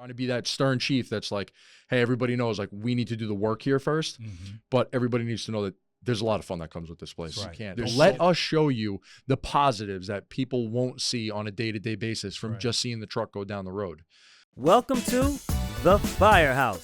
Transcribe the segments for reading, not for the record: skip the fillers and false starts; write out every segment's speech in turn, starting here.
trying to be that stern chief that's like, hey, everybody knows, like, we need to do the work here first, but everybody needs to know that there's a lot of fun that comes with this place. Right. You can't. Let us show you the positives that people won't see on a day-to-day basis from just seeing the truck go down the road. Welcome to The Firehouse,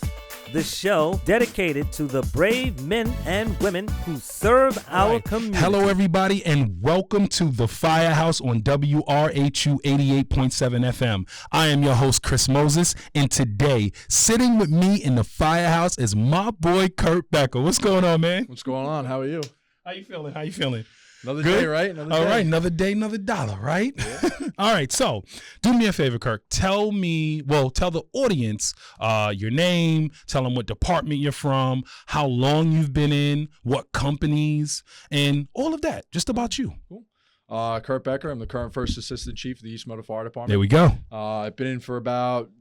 the show dedicated to the brave men and women who serve our community. Hello, everybody, and welcome to The Firehouse on WRHU 88.7 FM. I am your host, Chris Moses, and today, sitting with me in the Firehouse is my boy, Kurt Becker. What's going on, man? What's going on? How are you? How you feeling? How you feeling? Another Good? day, right? Another All day. right, another day, another dollar, right? Yeah. All right, so do me a favor, Kirk. Tell the audience your name, tell them what department you're from, how long you've been in, what companies, and all of that, just about you. Cool. Kurt Becker. I'm the current First Assistant Chief of the East Meadow Fire Department. There we go. I've been in for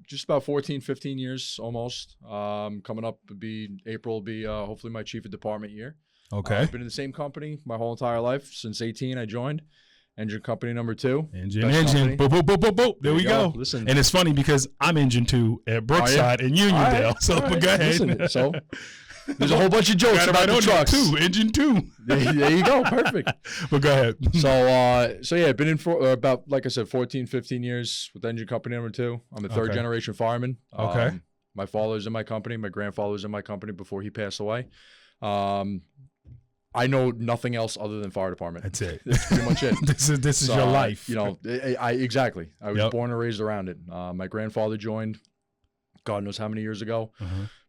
just about 14, 15 years almost. Coming up April will be hopefully my Chief of Department year. Okay. I've been in the same company my whole entire life. Since 18, I joined. Engine company number 2. Engine. Boop, boop, boop, boop, boop. There we go. Listen. And it's funny because I'm engine 2 at Brookside and Uniondale. Right. So Right. go ahead. Listen, so there's a whole bunch of jokes about the trucks. Engine 2. There you go. Perfect. But go ahead. So yeah, I've been in for about, like I said, 14, 15 years with engine company number 2. I'm a third generation fireman. Okay. My father was in my company. My grandfather was in my company before he passed away. I know nothing else other than fire department. That's it. That's pretty much it. This is your life. You know, exactly. I was born and raised around it. My grandfather joined, God knows how many years ago.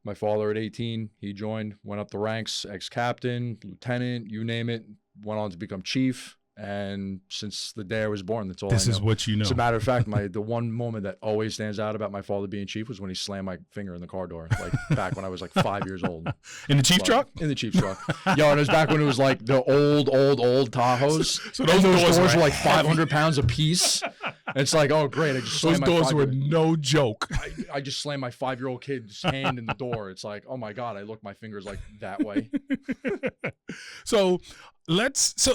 My father at 18, he joined, went up the ranks, ex-captain, lieutenant, you name it, went on to become chief. And since the day I was born, that's all I know. This is what you know. As a matter of fact, the one moment that always stands out about my father being chief was when he slammed my finger in the car door, like back when I was like 5 years old. In the chief truck? In the chief truck. Yo, and it was back when it was like the old Tahoes. So those doors were like 500 pounds a piece. And it's like, oh, great. I just slammed those doors were no joke. I just slammed my 5-year-old kid's hand in the door. It's like, oh my God, I look, my finger's like that way. So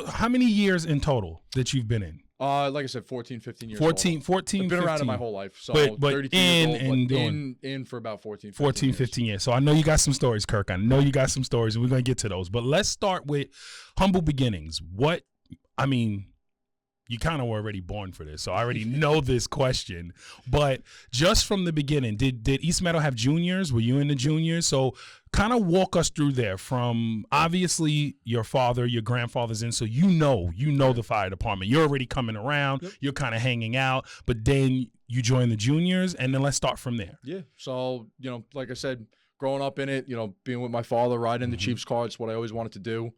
how many years in total that you've been in? Like I said, 14, 15 years. 14, I've been 15. around it my whole life. So but 32 years old, in for about 14, 15 years. So I know you got some stories, Kirk. I know you got some stories, and we're going to get to those. But let's start with humble beginnings. You kind of were already born for this, so I already know this question. But just from the beginning, did East Meadow have juniors? Were you in the juniors? So kind of walk us through there from obviously your father, your grandfather's in, so you know the fire department. You're already coming around. Yep. You're kind of hanging out, but then you join the juniors, and then let's start from there. Yeah. So, like I said, growing up in it, being with my father, riding the Chief's car, it's what I always wanted to do.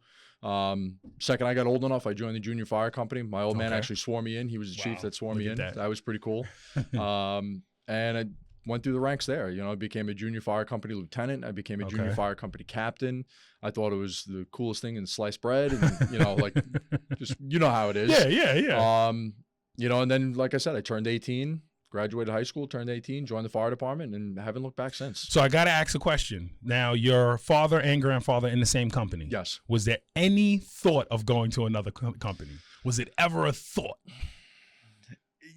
Second I got old enough, I joined the junior fire company. My old man actually swore me in. He was the chief that swore me in. That was pretty cool. And I went through the ranks there. I became a junior fire company lieutenant. I became a junior fire company captain. I thought it was the coolest thing in sliced bread, and like just how it is. Yeah. And then like I said, I turned 18. Graduated high school, turned 18, joined the fire department, and haven't looked back since. So I got to ask a question. Now, your father and grandfather in the same company. Yes. Was there any thought of going to another company? Was it ever a thought?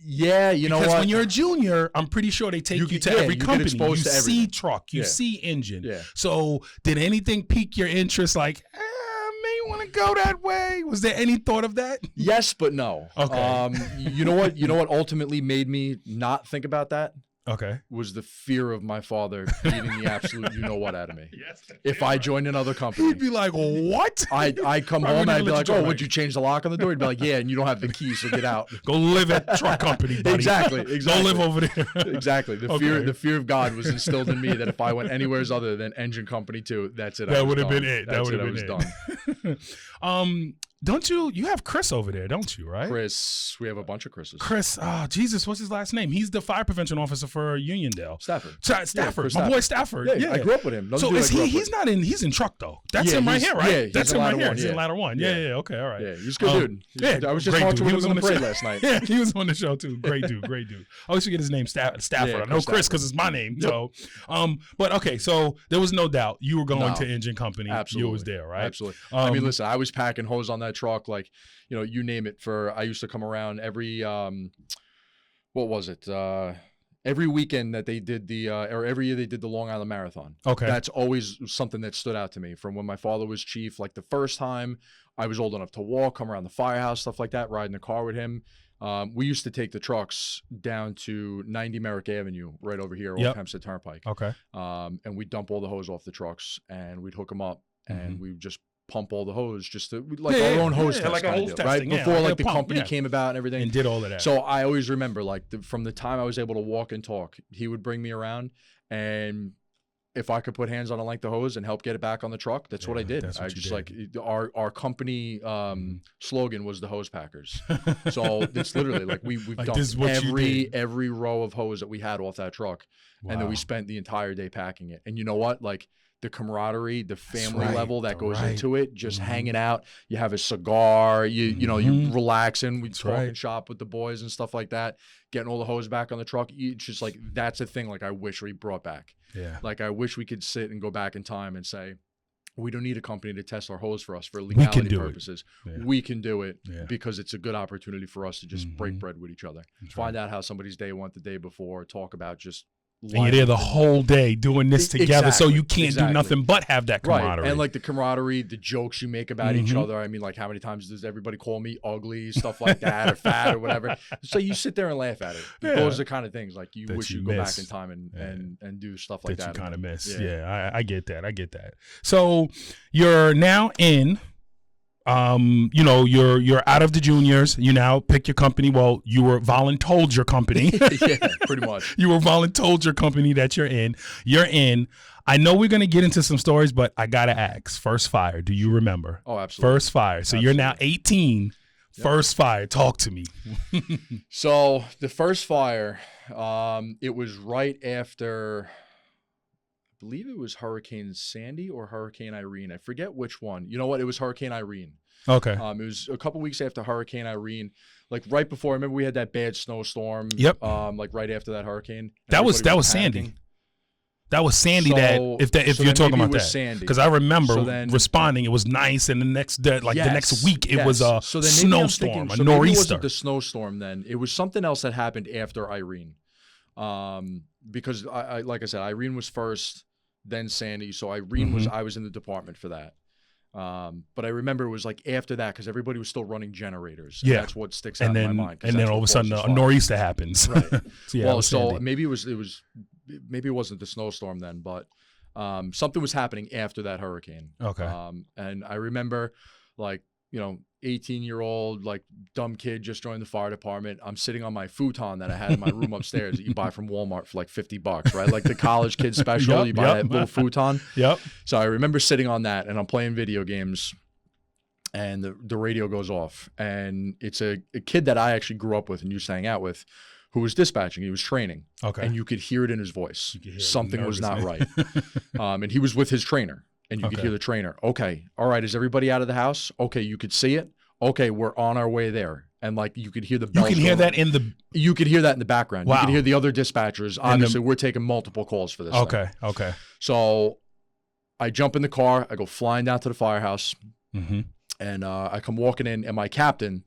Yeah, because when you're a junior, I'm pretty sure they take you to every company. You see truck, you see engine. Yeah. So did anything pique your interest like, want to go that way? Was there any thought of that? Yes, but no. Okay. You know what ultimately made me not think about that? Okay. Was the fear of my father beating the absolute what out of me. Yes. If I joined another company. He'd be like, what? I'd come home and I'd be like, oh, would you change the lock on the door? He'd be like, yeah, and you don't have the keys, so get out. Go live at truck company, buddy. Exactly. Go live over there. Exactly. The fear of God was instilled in me that if I went anywhere other than engine company 2, that's it. That would have been it. That would have been done. Don't you have Chris over there, don't you, right? Chris, we have a bunch of Chris's. Chris, Jesus, what's his last name? He's the fire prevention officer for Uniondale. Stafford. Stafford, my boy Stafford. Yeah, I grew up with him. So is he's in truck though? That's him right here, right? Yeah, that's him right here. One, he's in ladder 1. Yeah, okay, all right. Yeah, he's a good dude. I was just talking to him on the parade last night. Yeah, he was on the show too. Great dude. I always forget his name, Stafford. I know Chris because it's my name. Yep. So, but okay, so there was no doubt you were going to engine company. Absolutely. You was there, right? Absolutely. I mean, listen, I was packing hose on that truck like, you name it. I used to come around every, what was it? every weekend that they did or every year they did the Long Island Marathon. Okay. That's always something that stood out to me from when my father was chief. Like the first time I was old enough to walk, come around the firehouse, stuff like that, ride in the car with him. We used to take the trucks down to 90 Merrick Avenue, right over here off Hempstead Turnpike. Okay. And we'd dump all the hose off the trucks and we'd hook them up and we would just pump all the hose just to our own hose test, like a hose right? testing, Before like like a the pump, company came about and everything. And did all of that. So I always remember like from the time I was able to walk and talk, he would bring me around, and if I could put hands on a length of hose and help get it back on the truck, that's what I did. I just like our company slogan was the hose packers. So it's literally like we've like dumped every row of hose that we had off that truck. Wow. And then we spent the entire day packing it. And you know what? Like the camaraderie, the family level that goes into it, just hanging out. You have a cigar, you know, you relaxing, we talk and shop with the boys and stuff like that, getting all the hose back on the truck. It's just like, that's a thing like I wish we brought back. Yeah. Like I wish we could sit and go back in time and say, we don't need a company to test our hose for us for legality purposes. We can do it because it's a good opportunity for us to just break bread with each other. Find out how somebody's day went the day before, talk about just and you're there the whole day doing this together, so you can't do nothing but have that camaraderie. Right. And like the camaraderie, the jokes you make about each other. I mean, like how many times does everybody call me ugly, stuff like that, or fat or whatever? So you sit there and laugh at it. Those are the kind of things like you wish you go back in time and do stuff like that. You kind of miss. I get that. I get that. So you're now in. You know, you're out of the juniors. You now pick your company. Well, you were voluntold your company. Yeah, pretty much. You were voluntold your company that you're in. You're in. I know we're going to get into some stories, but I got to ask. First fire. Do you remember? Oh, absolutely. First fire. So you're now 18. Yep. First fire. Talk to me. So the first fire, it was right after, I believe it was Hurricane Sandy or Hurricane Irene. I forget which one. You know what? It was Hurricane Irene. Okay. It was a couple weeks after Hurricane Irene, like right before. I remember we had that bad snowstorm. Yep. Like right after that hurricane. That was Sandy. That was Sandy. So, if you're talking about that, because I remember responding. It was nice, and the next day, the next week, it was a snowstorm, a nor'easter. Maybe it wasn't the snowstorm then. It was something else that happened after Irene. Because I like I said, Irene was first, then Sandy. So Irene was I was in the department for that. But I remember it was like after that because everybody was still running generators. Yeah, that's what sticks out in my mind. And then all of a sudden a nor'easter happens. Right. So maybe maybe it wasn't the snowstorm then, but something was happening after that hurricane. Okay. And I remember, like, you know, 18-year-old, like, dumb kid just joined the fire department. I'm sitting on my futon that I had in my room upstairs that you buy from Walmart for like $50, right? Like the college kid special, you buy that little futon. Yep. So I remember sitting on that, and I'm playing video games, and the radio goes off, and it's a kid that I actually grew up with and used to hang out with, who was dispatching. He was training. Okay. And you could hear it in his voice. Something was not right. And he was with his trainer. And you could hear the trainer. Okay, all right, is everybody out of the house? Okay, you could see it. Okay, we're on our way there. And like you could hear the bells. You can hear that in the. You could hear that in the background. Wow. You could hear the other dispatchers. Obviously, we're taking multiple calls for this. Okay, thing. Okay. So I jump in the car. I go flying down to the firehouse. And I come walking in, and my captain,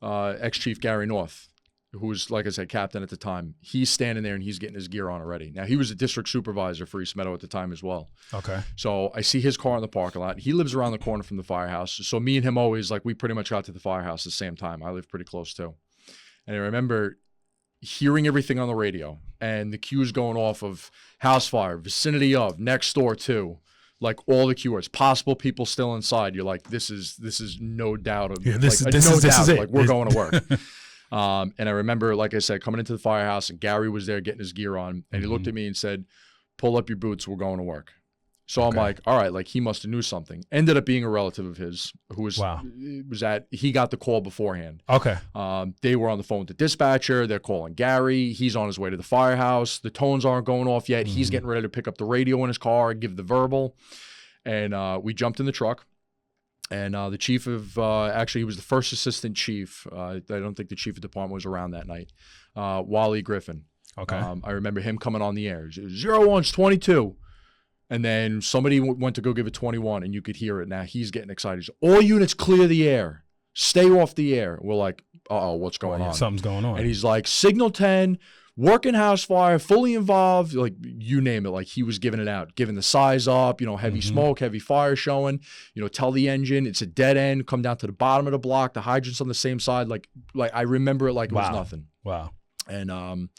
ex-chief Gary North, who was, like I said, captain at the time, he's standing there and he's getting his gear on already. Now, he was a district supervisor for East Meadow at the time as well. Okay. So I see his car in the parking lot. He lives around the corner from the firehouse. So me and him always, like, we pretty much got to the firehouse at the same time. I live pretty close too. And I remember hearing everything on the radio and the cues going off of house fire, vicinity of, next door to, like all the key words, possible people still inside. You're like, this is no doubt of, this is it. Like, we're going to work. And I remember, like I said, coming into the firehouse, and Gary was there getting his gear on, and he looked at me and said, pull up your boots, we're going to work. So I'm like, all right, like he must have knew something. Ended up being a relative of his who was he got the call beforehand. Okay. They were on the phone with the dispatcher. They're calling Gary. He's on his way to the firehouse. The tones aren't going off yet. He's getting ready to pick up the radio in his car and give the verbal. And we jumped in the truck. And the chief of, actually, he was the first assistant chief. I don't think the chief of department was around that night. Wally Griffin. Okay. I remember him coming on the air. It was 01's 22. And then somebody went to go give it 21, and you could hear it. Now he's getting excited. He's, all units clear the air. Stay off the air. We're like, uh-oh, what's going on? Something's going on. And he's like, signal 10, working house fire, fully involved, like you name it. Like he was giving it out, giving the size up, heavy smoke, heavy fire showing, tell the engine it's a dead end, come down to the bottom of the block, the hydrant's on the same side. Like I remember it like it was nothing. Wow. And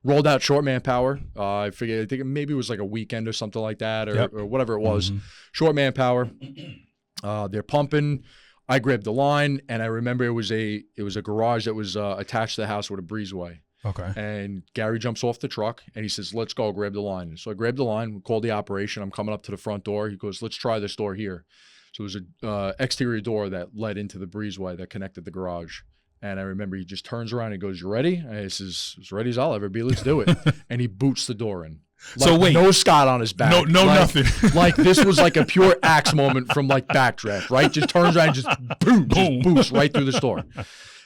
rolled out short manpower. I think maybe it was like a weekend or something like that, or whatever it was. Short manpower. They're pumping. I grabbed the line, and I remember it was a garage that was attached to the house with a breezeway. Okay. And Gary jumps off the truck, and he says, "Let's go, grab the line." So I grabbed the line, called the operation. I'm coming up to the front door. He goes, "Let's try this door here." So it was a exterior door that led into the breezeway that connected the garage. And I remember he just turns around and goes, "You ready?" And he says, "As ready as I'll ever be. Let's do it." And he boots the door in. Like, so wait, no Scott on his back. No, nothing. Like this was like a pure axe moment from like Backdraft, right? Just turns around and just boom, just boots right through the store.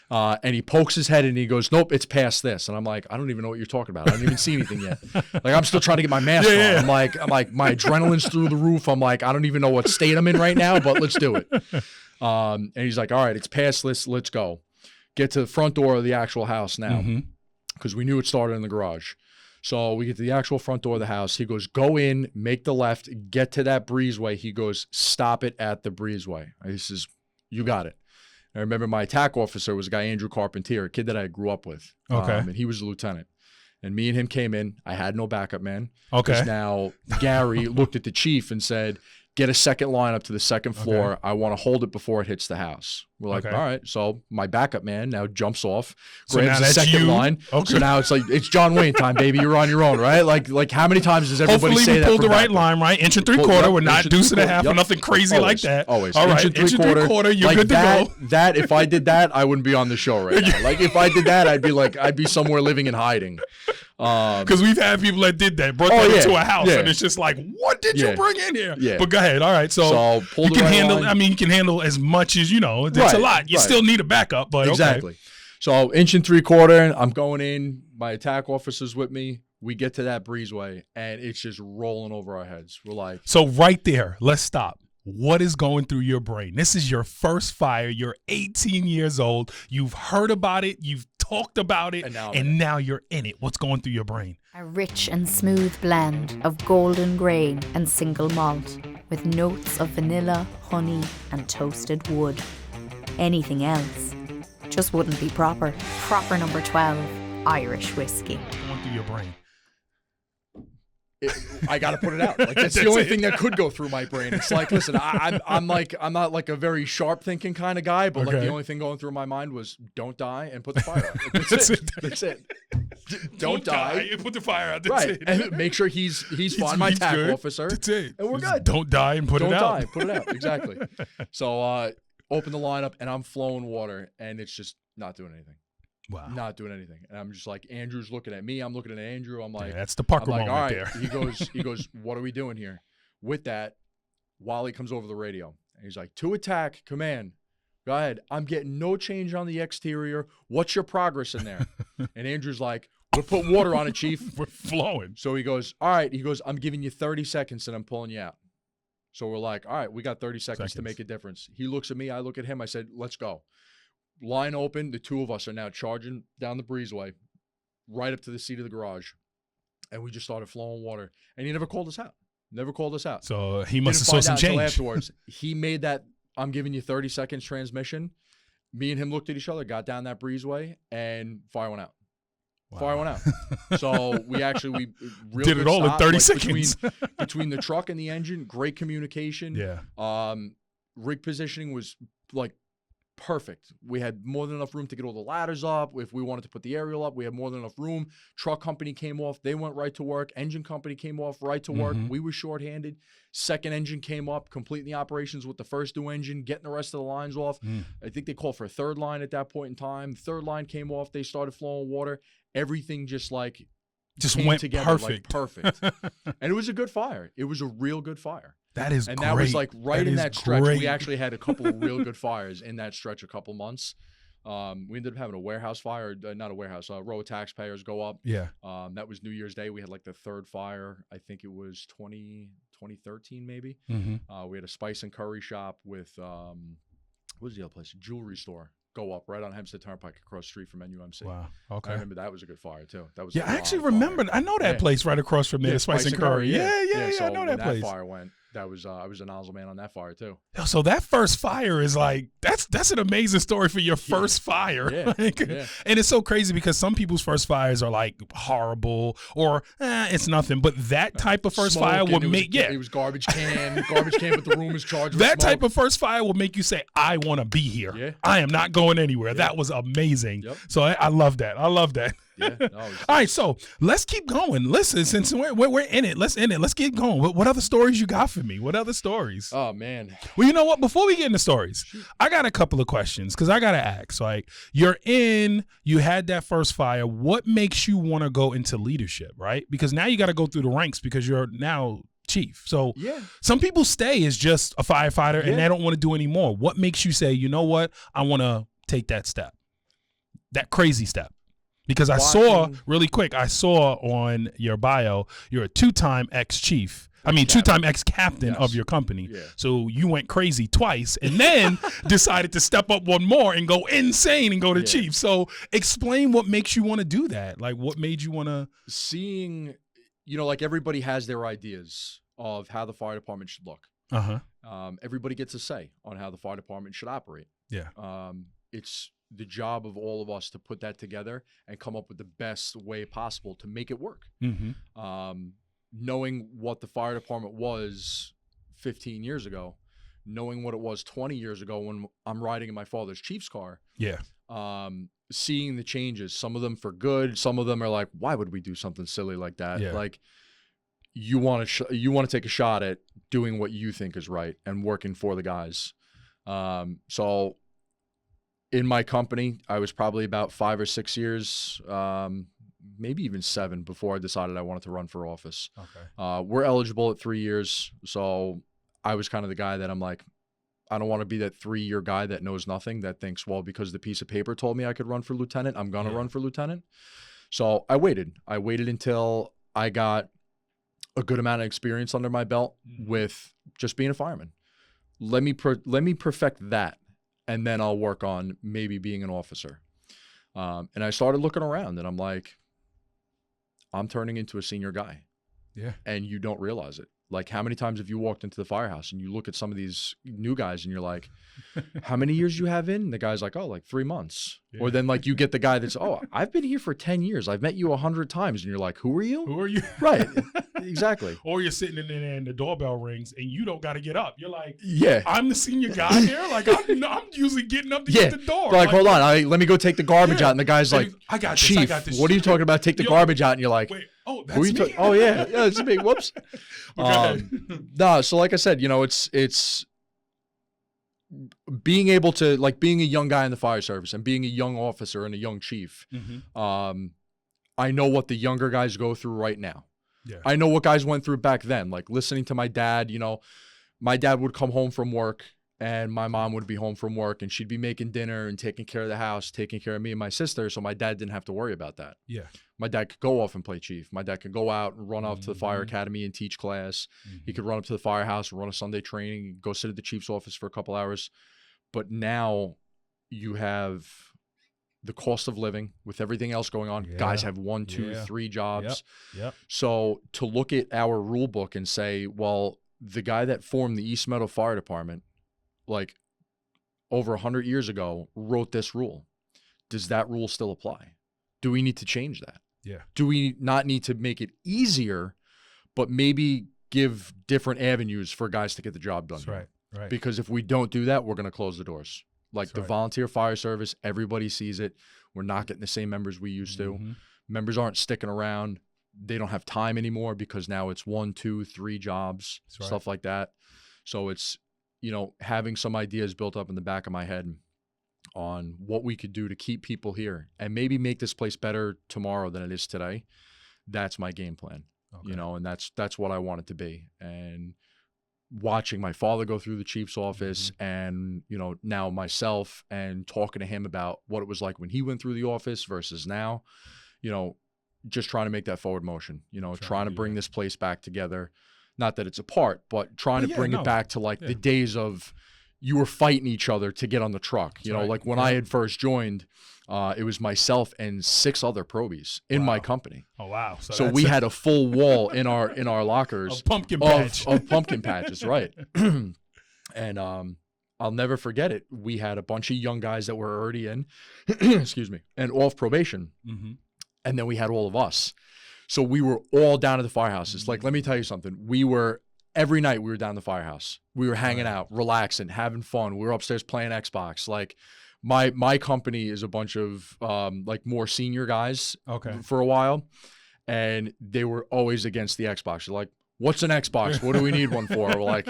And he pokes his head and he goes, "Nope, it's past this." And I'm like, "I don't even know what you're talking about. I don't even see anything yet." Like I'm still trying to get my mask on. Yeah. I'm like, my adrenaline's through the roof. I'm like, I don't even know what state I'm in right now, but let's do it. And he's like, "All right, it's past this. Let's go." Get to the front door of the actual house now, because we knew it started in the garage. So we get to the actual front door of the house. He goes, "Go in, make the left, get to that breezeway." He goes, "Stop it at the breezeway." He says, "You got it." I remember my attack officer was a guy, Andrew Carpentier, a kid that I grew up with. Okay. And he was a lieutenant. And me and him came in. I had no backup man. Okay. Because now Gary looked at the chief and said, "Get a second line up to the second floor. Okay. I want to hold it before it hits the house." We're like, "All right." So my backup man now jumps off, grabs the second line. Okay. So now it's like, it's John Wayne time, baby. You're on your own, right? Like how many times does everybody Hopefully say that? Hopefully we pulled the right line, right? Inch and three-quarter. We're not deucing a half or nothing crazy always, like that. Always. All right, inch and three-quarter. You're like good to go. That, if I did that, I wouldn't be on the show right now. Like if I did that, I'd be somewhere living and hiding. Because we've had people that did that, brought that into a house, and it's just like, what did you bring in here? Yeah. But go ahead. All right. So you can handle. I mean, you can handle as much as It's a lot. You still need a backup, but exactly. Okay. So inch and three-quarter. I'm going in. My attack officer's with me. We get to that breezeway, and it's just rolling over our heads. We're like, so right there. Let's stop. What is going through your brain? This is your first fire. You're 18 years old. You've heard about it. You've talked about it. And now you're in it. What's going through your brain? A rich and smooth blend of golden grain and single malt with notes of vanilla, honey, and toasted wood. Anything else just wouldn't be proper. Proper number 12, Irish whiskey. What's going through your brain? I got to put it out. Like that's the only thing that could go through my brain. It's like, listen, I'm not like a very sharp thinking kind of guy, but like the only thing going through my mind was, don't die and put the fire out. Like, that's it. That's it. Don't die and put the fire out. That's it. And make sure he's fine. My attack officer. That's it. And we're good. Don't die and put it out. Don't die. Put it out. Exactly. So open the lineup, and I'm flowing water, and it's just not doing anything. Wow. Not doing anything. And I'm just like, Andrew's looking at me. I'm looking at Andrew. I'm like, that's the pucker moment all right. there. He goes, "What are we doing here?" With that, Wally comes over the radio. And he's like, "To attack, command. Go ahead. I'm getting no change on the exterior. What's your progress in there?" And Andrew's like, "We're putting water on it, Chief." We're flowing. So he goes, "All right." He goes, "I'm giving you 30 seconds and I'm pulling you out." So we're like, "All right, we got 30 seconds to make a difference." He looks at me. I look at him. I said, "Let's go." Line open. The two of us are now charging down the breezeway, right up to the seat of the garage, and we just started flowing water. And he never called us out. Never called us out. So he must have saw some change afterwards. He made that "I'm giving you 30 seconds" transmission. Me and him looked at each other, got down that breezeway, and fire went out. Wow. Fire went out. So we really did it all in 30 seconds. Between the truck and the engine, great communication. Yeah. Rig positioning was like perfect. We had more than enough room to get all the ladders up. If we wanted to put the aerial up, we had more than enough room. Truck company came off. They went right to work. Engine company came off right to work. We were shorthanded. Second engine came up, completing the operations with the first two engine, getting the rest of the lines off. I think they called for a third line at that point in time. Third line came off. They started flowing water. Everything just went together perfect. Like perfect. And it was a good fire. It was a real good fire. That is and great. that was like in that stretch. Great. We actually had a couple of real good fires in that stretch a couple months. We ended up having a warehouse fire, not a warehouse, a row of taxpayers go up. Yeah. That was New Year's Day. We had like the third fire. I think it was 2013 maybe. We had a spice and curry shop with, what was the other place? Jewelry store. go up right on Hempstead Turnpike across the street from NUMC. Wow. I Okay. remember that was a good fire too. That was Yeah, a I lot actually of fire. remember. I know that Yeah. place right across from there, the Spice and Curry. Yeah. So I know when that place. fire went, that was I was a nozzle man on that fire too. So that first fire is like that's an amazing story for your first fire. Yeah. Like, Yeah. And it's so crazy because some people's first fires are like horrible or it's nothing, but that type of first Smoke, fire and would it was- make it was garbage can, but the room is charged with that smoke. type of first fire will make you say, I want to be here. Yeah. I am not going anywhere. Yeah. That was amazing. Yep. So I love that. I love that. Yeah. No, All right, so let's keep going. Listen, since we're in it, let's keep going. What other stories you got for me? What other stories? Oh man. Well, you know what? Before we get into stories, I got a couple of questions because I got to ask. Like, you had that first fire. What makes you want to go into leadership, right? Because now you got to go through the ranks because you're now chief. So Yeah. some people stay as just a firefighter and Yeah. they don't want to do any more. What makes you say, you know what? I want to take that step, that crazy step? Because I saw on your bio, you're a two-time ex-chief. Two-time ex-captain Yes. of your company. Yeah. So you went crazy twice and then decided to step up one more and go insane and go to Yeah. chief. So explain what makes you want to do that. Like, what made you want to? Seeing, like everybody has their ideas of how the fire department should look. Everybody gets a say on how the fire department should operate. Yeah. It's the job of all of us to put that together and come up with the best way possible to make it work. Mm-hmm. Knowing what the fire department was 15 years ago, knowing what it was 20 years ago when I'm riding in my father's chief's car, Yeah. seeing the changes, some of them for good, some of them are like, why would we do something silly like that? Yeah. Like, you want to take a shot at doing what you think is right and working for the guys. So in my company, I was probably about 5 or 6 years, maybe even 7 before I decided I wanted to run for office. Okay. We're eligible at 3 years. So I was kind of the guy that I'm like, I don't want to be that 3-year guy that knows nothing, that thinks, well, because the piece of paper told me I could run for lieutenant, I'm going to run for lieutenant. So I waited until I got a good amount of experience under my belt with just being a fireman. Let me perfect that, and then I'll work on maybe being an officer. And I started looking around, and I'm like, I'm turning into a senior guy. Yeah. And you don't realize it. Like, how many times have you walked into the firehouse and you look at some of these new guys and you're like, how many years you have in? And the guy's like, oh, like 3 months. Yeah. Or then like you get the guy that's, oh, I've been here for 10 years. I've met you 100 times. And you're like, who are you? Who are you? Right. Exactly. Or you're sitting in there and the doorbell rings and you don't got to get up. You're like, Yeah. I'm the senior guy here. Like, I'm usually getting up to get the door. Like, hold on. Let me go take the garbage out. And the guy's like, I got this. Chief, I got this. what are you talking about? Take the garbage out. And you're like, Wait, oh, who are that's you me. oh, yeah. Yeah, it's me. Whoops. No, so like I said, it's being able to, like, being a young guy in the fire service and being a young officer and a young chief. Mm-hmm. I know what the younger guys go through right now. Yeah. I know what guys went through back then. Like, listening to my dad, my dad would come home from work and my mom would be home from work and she'd be making dinner and taking care of the house, taking care of me and my sister. So my dad didn't have to worry about that. Yeah. My dad could go off and play chief. My dad could go out and run off to the fire academy and teach class. He could run up to the firehouse and run a Sunday training, go sit at the chief's office for a couple hours. But now you have the cost of living with everything else going on. Yeah. Guys have 1, 2, Yeah. 3 jobs. Yep. So to look at our rule book and say, well, the guy that formed the East Meadow Fire Department, like over 100 years ago, wrote this rule. Does that rule still apply? Do we need to change that? Yeah. Do we not need to make it easier, but maybe give different avenues for guys to get the job done? That's right. Right. Because if we don't do that, we're going to close the doors. Like, That's the right. volunteer fire service, everybody sees it. We're not getting the same members we used to. Mhm. Members aren't sticking around. They don't have time anymore because now it's 1, 2, 3 jobs, That's right. stuff like that. So it's, having some ideas built up in the back of my head on what we could do to keep people here and maybe make this place better tomorrow than it is today. That's my game plan, Okay. and that's what I want it to be. And watching my father go through the chief's office and, now myself, and talking to him about what it was like when he went through the office versus now, just trying to make that forward motion, trying to do bring that. this place back together. Not that it's apart, but trying to bring no. it back to like Yeah. the days of, you were fighting each other to get on the truck. You know, right. like when I had first joined, it was myself and 6 other probies in my company. Oh wow! So we had a full wall in our lockers a pumpkin patch of pumpkin patches, right? And I'll never forget it. We had a bunch of young guys that were already in, excuse me, and off probation, and then we had all of us. So we were all down at the firehouses. Like, let me tell you something. Every night we were down at the firehouse. We were hanging out, relaxing, having fun. We were upstairs playing Xbox. Like, my company is a bunch of like more senior guys for a while, and they were always against the Xbox. They're like, what's an Xbox? What do we need one for? We're like,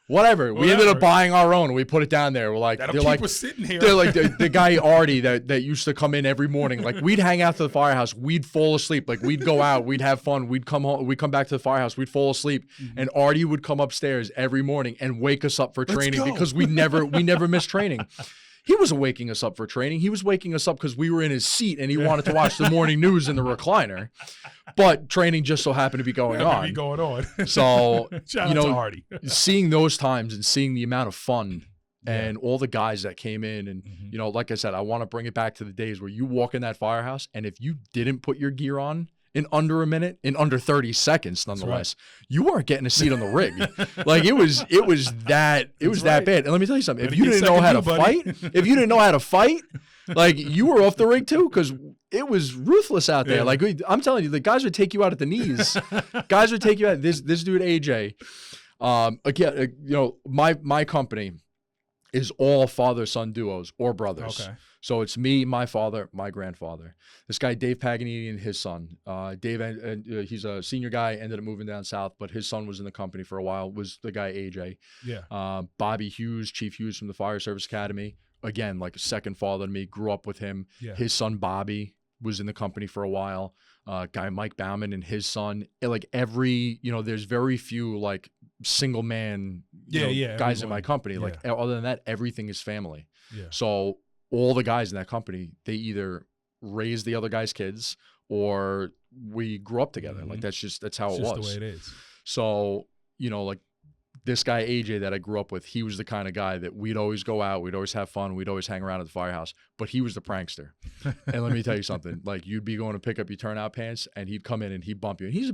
whatever. We ended up buying our own. We put it down there. We're like, That'll keep us sitting here. They're like the guy Artie that used to come in every morning. Like, we'd hang out to the firehouse. We'd fall asleep. Like, we'd go out. We'd have fun. We'd come home. We'd come back to the firehouse. We'd fall asleep, and Artie would come upstairs every morning and wake us up for training because we never missed training. He wasn't waking us up for training. He was waking us up because we were in his seat and he wanted to watch the morning news in the recliner. But training just so happened to be going on. So, Shout out to Artie. Seeing those times and seeing the amount of fun and all the guys that came in and, you know, like I said, I want to bring it back to the days where you walk in that firehouse and if you didn't put your gear on in under a minute, in under 30 seconds, nonetheless, you weren't getting a seat on the rig. Like, it was that bad. And let me tell you something. If you didn't know how to fight, like, you were off the rig too, because it was ruthless out there. Like, I'm telling you, the guys would take you out at the knees. Guys would take you out. This dude AJ, again, you know, my company is all father-son duos or brothers. Okay. So it's me, my father, my grandfather. This guy, Dave Paganini, and his son. Dave, he's a senior guy, ended up moving down south, but his son was in the company for a while, was the guy AJ. Yeah. Bobby Hughes, Chief Hughes from the Fire Service Academy. Again, like a second father to me, grew up with him. Yeah. His son, Bobby, was in the company for a while. Guy Mike Bauman and his son. Like, there's very few, like, single man guys in my company. Like, other than that, everything is family. Yeah. So all the guys in that company, they either raise the other guys' kids or we grew up together. Like, that's how it was. Just the way it is. So, you know, like, this guy AJ that I grew up with, he was the kind of guy that we'd always go out, we'd always have fun, we'd always hang around at the firehouse, but he was the prankster. And let me tell you something, like, you'd be going to pick up your turnout pants and he'd come in and he'd bump you. And he's a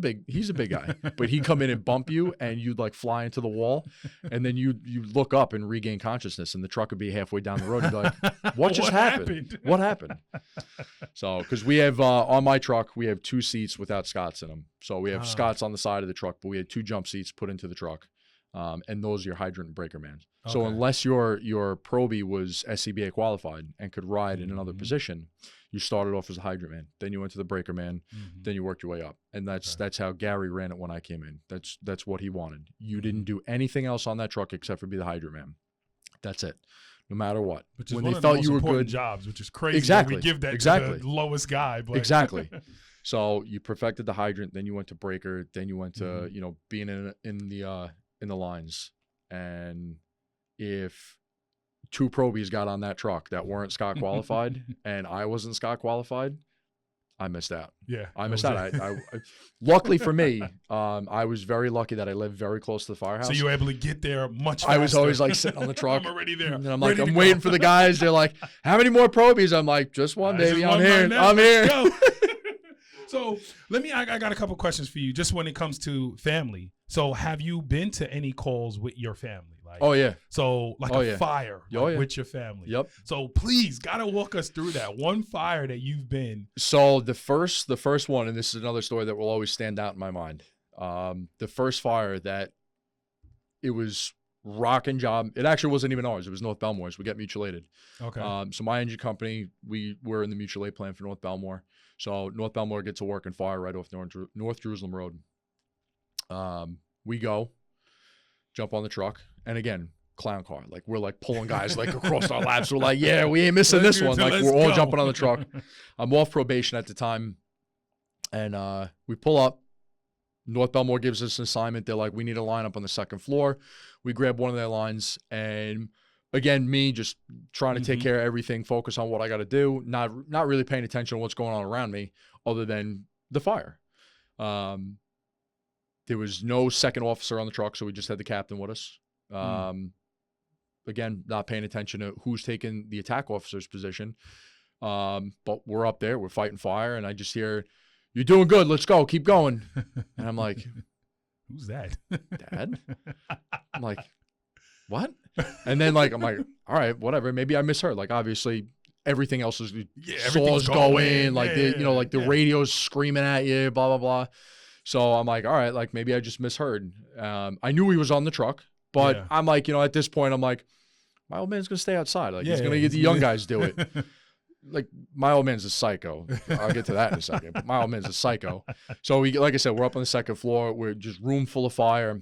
big guy, but he'd come in and bump you and you'd, like, fly into the wall, and then you look up and regain consciousness and the truck would be halfway down the road. You'd be like, what just happened? What happened? So, because we have, on my truck, we have 2 seats without Scots in them. So we have Scots on the side of the truck, but we had 2 jump seats put into the truck. And those are your hydrant and breaker man. Okay. So unless your probie was SCBA qualified and could ride in another position, you started off as a hydrant man. Then you went to the breaker man. Then you worked your way up. And that's how Gary ran it when I came in. That's what he wanted. You didn't do anything else on that truck except for be the hydrant man. That's it. No matter what. Which is when one they of felt the most you were important good jobs, which is crazy. Exactly. We give that to the lowest guy. But. Exactly. So you perfected the hydrant, then you went to breaker, then you went to being in the lines. And if 2 probies got on that truck that weren't Scott qualified and I wasn't Scott qualified, I missed out. Yeah, I missed out. I luckily for me, I was very lucky that I lived very close to the firehouse. So you were able to get there much faster. I was always, like, sitting on the truck. I'm already there. And I'm like, I'm waiting for the guys. They're like, how many more probies? I'm like, just one, baby. I'm here. I'm here. So I got a couple questions for you just when it comes to family. So have you been to any calls with your family? Like, oh, yeah. So like a fire with your family. Yep. So please, got to walk us through that one fire that you've been. So the first one, and this is another story that will always stand out in my mind. The first fire that it was rocking job. It actually wasn't even ours. It was North Belmore's. We got mutual aided. Okay. So my engine company, we were in the mutual aid plan for North Belmore. So North Belmore gets to work and fire right off North Jerusalem Road. We go, jump on the truck, and again, clown car. Like, we're like pulling guys like across our laps. We're like, yeah, we ain't missing this one. Like, we're all jumping on the truck. I'm off probation at the time, and we pull up. North Belmore gives us an assignment. They're like, we need a lineup on the 2nd floor. We grab one of their lines, and again, me just trying to take care of everything, focus on what I got to do, not really paying attention to what's going on around me other than the fire. There was no second officer on the truck, so we just had the captain with us. again, not paying attention to who's taking the attack officer's position. But we're up there, we're fighting fire, and I just hear, "You're doing good. Let's go. Keep going." And I'm like, "Who's that?" "Dad?" I'm like, "What?" And then like I'm like, "All right, whatever. Maybe I misheard." Like obviously everything else is saws going, like the you know, like the radio's screaming at you, blah blah blah. So I'm like, all right, like maybe I just misheard. I knew he was on the truck, but I'm like, you know, at this point, I'm like, my old man's gonna stay outside. Like he's gonna get the young guys do it. Like my old man's a psycho. I'll get to that in a second. But my old man's a psycho. So we, like I said, we're up on the second floor. We're just room full of fire,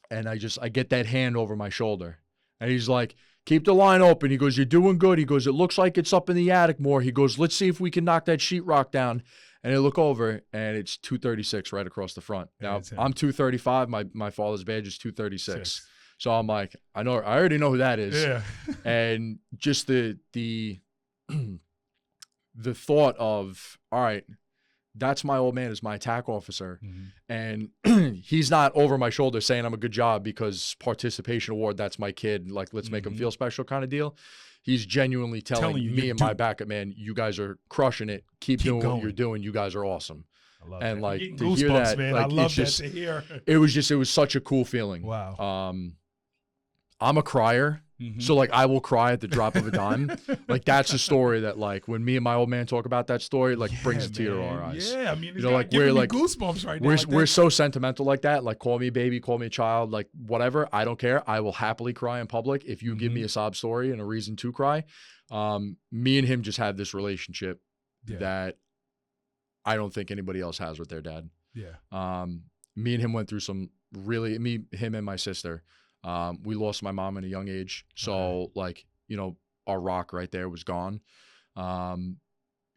and I get that hand over my shoulder, and he's like, "Keep the line open." He goes, "You're doing good." He goes, "It looks like it's up in the attic more." He goes, "Let's see if we can knock that sheetrock down." And I look over, and it's 236 right across the front. Now I'm 235. My father's badge is 236. So I'm like, I already know who that is. Yeah. And just the the thought of, all right, that's my old man, is my attack officer. And he's not over my shoulder saying I'm a good job because participation award, that's my kid. Like, let's make him feel special kind of deal. He's genuinely telling me and my backup man, "You guys are crushing it. Keep doing what you're doing. You guys are awesome." I love and that. like to Goosebumps, hear that, man. like, I love that just, to hear. It was such a cool feeling. Wow. I'm a crier. So like I will cry at the drop of a dime. Like that's a story that like when me and my old man talk about that story, like brings a tear to our eyes. Yeah, I mean, you know, like we're like goosebumps right now. We're so sentimental like that. Like call me a baby, call me a child, like whatever. I don't care. I will happily cry in public if you give me a sob story and a reason to cry. Me and him just have this relationship that I don't think anybody else has with their dad. Yeah. Me and him went through some him and my sister. We lost my mom at a young age. So like, you know, our rock right there was gone.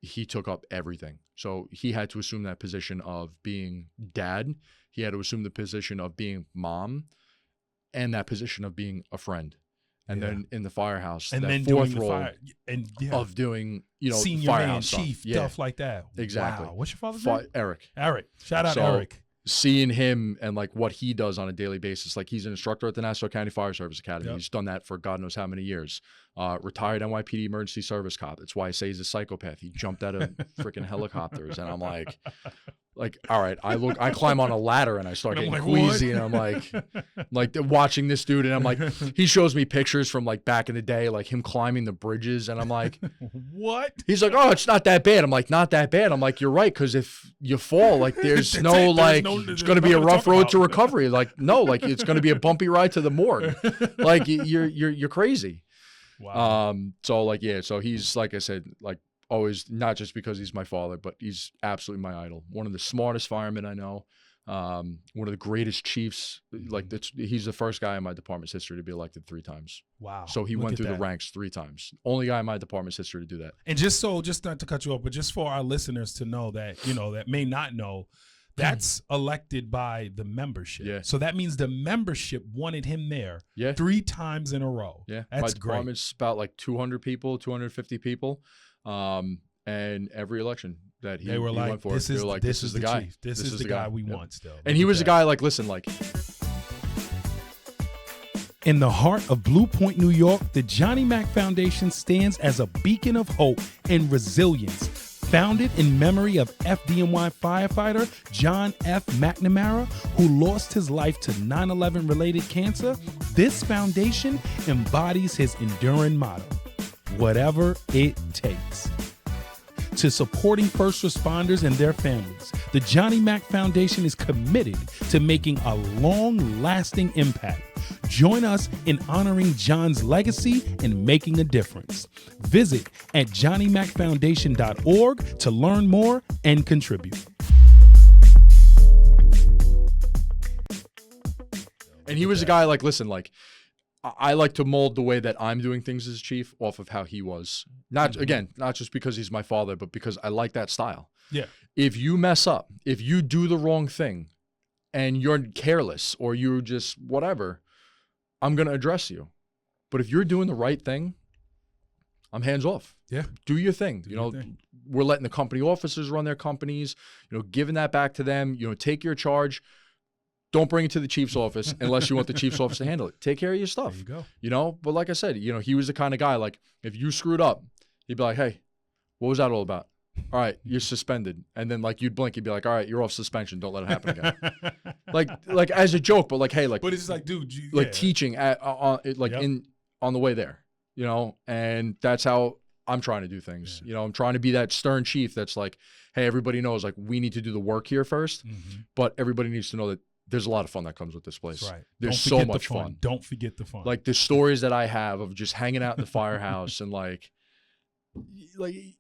He took up everything. So he had to assume that position of being dad. He had to assume the position of being mom and that position of being a friend. And then in the firehouse, and that then fourth doing role of doing, you know, senior firehouse man, chief, stuff like that. Exactly. Wow. What's your father's name? Eric. Eric. Shout out So, Eric. Seeing him and like what he does on a daily basis, like he's an instructor at the Nassau County Fire Service Academy. He's done that for God knows how many years. Retired NYPD emergency service cop. That's why I say he's a psychopath. He jumped out of freaking helicopters, and I'm like, all right. I climb on a ladder and I start getting queasy, and I'm like watching this dude, and I'm like, he shows me pictures from like back in the day, like him climbing the bridges, and I'm like, what? He's like, "Oh, it's not that bad." I'm like, "Not that bad." I'm like, "You're right, because if you fall, like there's it's going to be a rough road to recovery. Like no, like it's going to be a bumpy ride to the morgue. Like you're crazy." Wow. So like so he's, like I said, like always, not just because he's my father, but he's absolutely my idol. One of the smartest firemen I know. One of the greatest chiefs. Like he's the first guy in my department's history to be elected 3 times. Wow. So he went through the ranks 3 times. Only guy in my department's history to do that. And just not to cut you off, but just for our listeners to know that, you know, that may not know, that's elected by the membership. Yeah. So that means the membership wanted him there 3 times in a row. Yeah. That's my department's about like 200 people, 250 people. And every election that he went for, this is the guy. Chief. This is the guy we want still. And he was a guy like, listen, like. In the heart of Blue Point, New York, the Johnny Mac Foundation stands as a beacon of hope and resilience. Founded in memory of FDNY firefighter John F. McNamara, who lost his life to 9/11 related cancer, this foundation embodies his enduring motto, whatever it takes. To supporting first responders and their families, the Johnny Mac Foundation is committed to making a long-lasting impact. Join us in honoring John's legacy and making a difference. Visit at johnnymacfoundation.org to learn more and contribute. And he was a guy like, listen, like, I like to mold the way that I'm doing things as chief off of how he was. Not just because he's my father, but because I like that style. Yeah. If you mess up, if you do the wrong thing and you're careless or you're just whatever, I'm going to address you. But if you're doing the right thing, I'm hands off. Yeah. Do your thing. We're letting the company officers run their companies, giving that back to them, take your charge. don't bring it to the chief's office unless you want the chief's office to handle it. Take care of your stuff. There you go. You know, but like I said, you know, he was the kind of guy, like, if you screwed up, he'd be like, hey, what was that all about? All right, you're suspended. And then, like, you'd blink, he'd be like, all right, you're off suspension. Don't let it happen again. like as a joke, but like, hey, like, but it's like, dude, teaching on the way there, you know, and that's how I'm trying to do things. You know, I'm trying to be that stern chief that's like, hey, everybody knows, like, we need to do the work here first, but everybody needs to know that there's a lot of fun that comes with this place. That's right. There's so much fun. Don't forget the fun. Like the stories that I have of just hanging out in the firehouse and like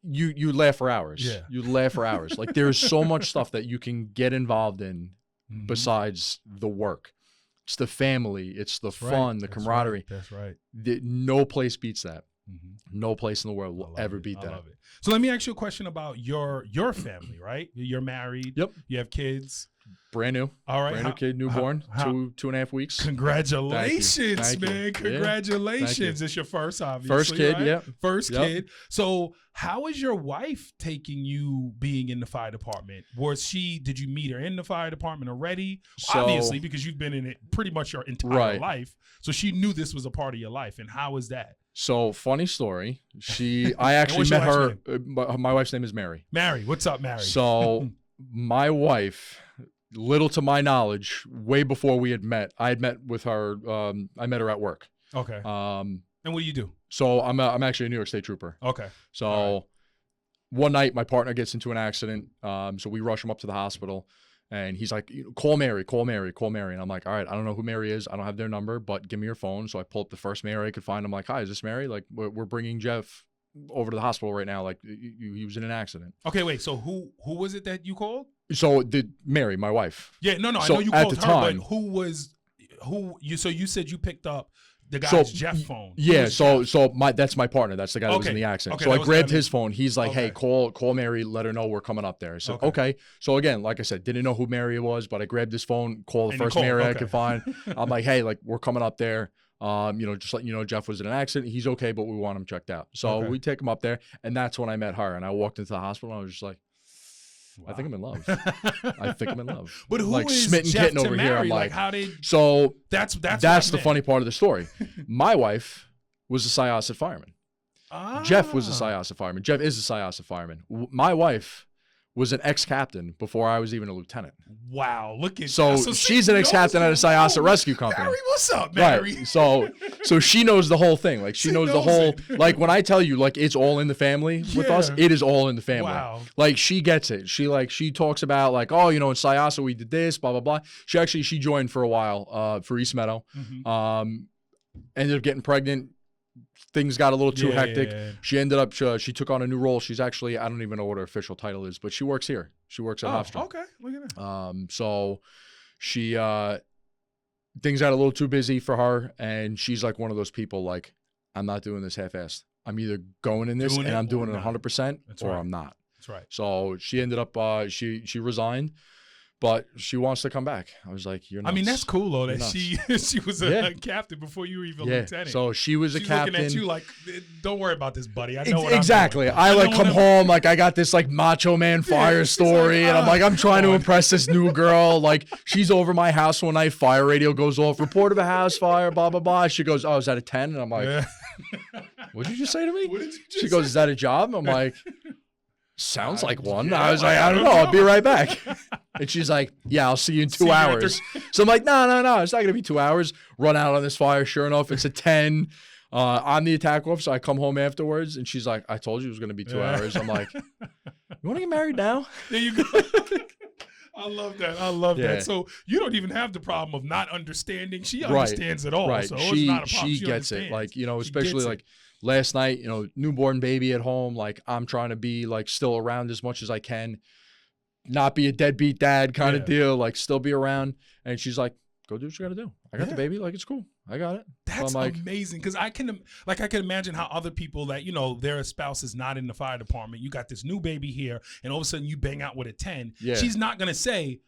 you laugh for hours. Yeah. You laugh for hours. Like there's so much stuff that you can get involved in besides the work. It's the family. It's the fun, the camaraderie. That's right. No place beats that. No place in the world will ever beat that. I love it. So let me ask you a question about your family, right? You're married. Yep. You have kids. Brand new. All right. Brand new kid, newborn, 2.5 weeks. Congratulations, Thank you. man. Congratulations. Thank you. It's your first, obviously. First kid, right? yeah. First kid. So how is your wife taking you being in the fire department? Did you meet her in the fire department already? Obviously, because you've been in it pretty much your entire life. So she knew this was a part of your life. And how is that? So funny story. I actually met her. My wife's name is Mary. Mary, what's up, Mary? So my wife, little to my knowledge, way before we had met, I had met with her. I met her at work. Okay. And what do you do? So I'm actually a New York State trooper. Okay. So one night my partner gets into an accident. So we rush him up to the hospital. And he's like, call Mary, call Mary, call Mary. And I'm like, all right, I don't know who Mary is. I don't have their number, but give me your phone. So I pull up the first Mary I could find. I'm like, hi, is this Mary? Like, we're bringing Jeff over to the hospital right now. Like, he was in an accident. Okay, wait. So who was it that you called? So Mary, my wife. Yeah, no. So I know you at called the her, time, but so you said you picked up the guy's Jeff phone. Yeah, that's my partner. That's the guy that was in the accident. Okay, so I grabbed his phone. He's like, hey, call Mary, let her know we're coming up there. So okay. So again, like I said, didn't know who Mary was, but I grabbed his phone, called the first Mary I could find. I'm like, hey, like, we're coming up there. Just letting you know Jeff was in an accident. He's okay, but we want him checked out. So we take him up there, and that's when I met her. And I walked into the hospital, and I was just like, I think I'm in love. I think I'm in love. But who like is smitten Jeff kitten to over Mary? here? I'm like, how did? So that's the funny part of the story. My wife was a Syosset fireman. Jeff was a Syosset fireman. Jeff is a Syosset fireman. My wife was an ex-captain before I was even a lieutenant. Wow, look at so she's an ex-captain at a Syosset rescue company. Mary, what's up, Mary? Right. So she knows the whole thing. Like she knows the whole. Like when I tell you, like it's all in the family with us. It is all in the family. Wow. Like she gets it. She talks about like, oh, in Syosset we did this, blah blah blah. She joined for a while for East Meadow. Ended up getting pregnant. Things got a little too hectic. Yeah. She ended up, she took on a new role. She's actually, I don't even know what her official title is, but she works here. She works at Hofstra. Okay, look at that. So she, things got a little too busy for her. And she's like one of those people like, I'm not doing this half-assed. I'm either going in this and I'm doing it 100% or I'm not. That's right. So she ended up, she resigned. But she wants to come back. I was like, you're nuts. I mean, that's cool, though, that she was a captain before you were even lieutenant. So she was a captain. Looking at you like, don't worry about this, buddy. I know what exactly. I'm doing. I like come home, like I got this like macho man fire story. And I'm like, I'm trying to impress this new girl. Like she's over my house one night. Fire radio goes off. Report of a house fire, blah, blah, blah. She goes, oh, is that a 10? And I'm like, what did you just say to me? What did you just She goes, is that a job? I'm like, sounds like one. Yeah, I was like, I don't know. I'll be right back. And she's like, yeah, I'll see you in 2 hours. So I'm like, no. It's not going to be 2 hours. Run out on this fire. Sure enough, it's a 10. I'm the attack officer. I come home afterwards. And she's like, I told you it was going to be 2 hours. I'm like, you want to get married now? There you go. I love that. I love that. So you don't even have the problem of not understanding. She understands it all. Right. So it's not a problem. She gets it. Like, especially like last night, newborn baby at home. Like I'm trying to be like still around as much as I can. Not be a deadbeat dad kind of deal, like still be around. And she's like, go do what you got to do. I got the baby. Like, it's cool. I got it. That's amazing. Because I can imagine how other people that, their spouse is not in the fire department. You got this new baby here and all of a sudden you bang out with a 10. Yeah. She's not going to say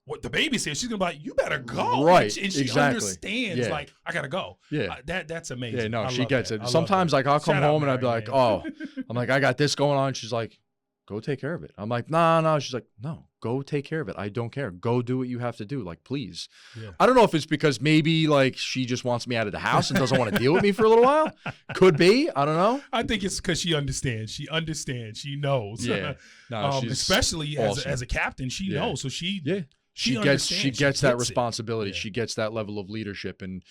what the baby says. She's going to be like, you better go. Right. And she understands like, I got to go. Yeah. That's amazing. Yeah, no, she gets it. Sometimes like I'll come home and I'd be like, oh, I'm like, I got this going on. She's like, go take care of it. I'm like, no. She's like, no, go take care of it. I don't care. Go do what you have to do. Like, please. Yeah. I don't know if it's because maybe like she just wants me out of the house and doesn't want to deal with me for a little while. Could be. I don't know. I think it's because she understands. She understands. She knows. Yeah. No, she's especially awesome. as a captain, she knows. So she she gets that responsibility. Yeah. She gets that level of leadership, and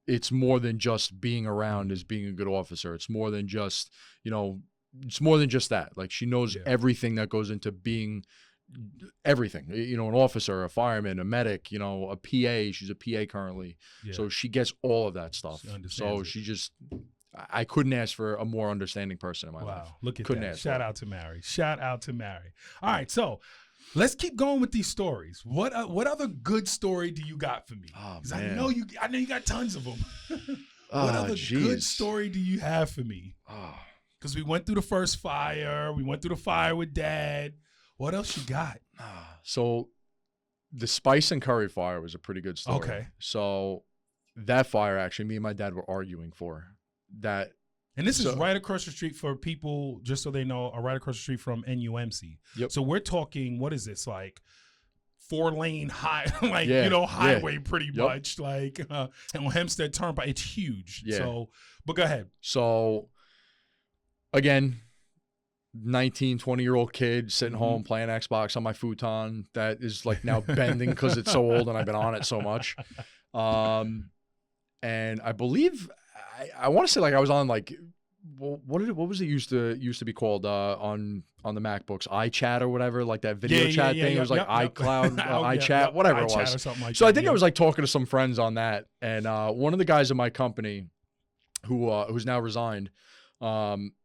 it's more than just being around as being a good officer. It's more than just it's more than just that. Like, she knows everything that goes into being everything. An officer, a fireman, a medic, a PA. She's a PA currently, so she gets all of that stuff. So she just. I couldn't ask for a more understanding person in my life. Wow, look at couldn't that. ask Shout out to Mary. Shout out to Mary. All right, so let's keep going with these stories. What other good story do you got for me? Because I know you got tons of them. What other good story do you have for me? Because we went through the first fire. We went through the fire with Dad. What else you got? So the Spice and Curry fire was a pretty good story. Okay. So that fire, actually, me and my dad were arguing for that. And this is right across the street, for people, just so they know, right across the street from NUMC. Yep. So we're talking, what is this, like 4-lane highway pretty much, like and on Hempstead Turnpike. It's huge. Yeah. So, but go ahead. So again, 19, 20-year-old kid sitting home playing Xbox on my futon that is like now bending because it's so old and I've been on it so much. And I believe I want to say like I was on like what was it used to be called on the MacBooks, iChat or whatever, like that video chat thing. It was like iCloud, iChat, whatever it was. Or something like so that, I think I was like talking to some friends on that, and one of the guys in my company who's now resigned,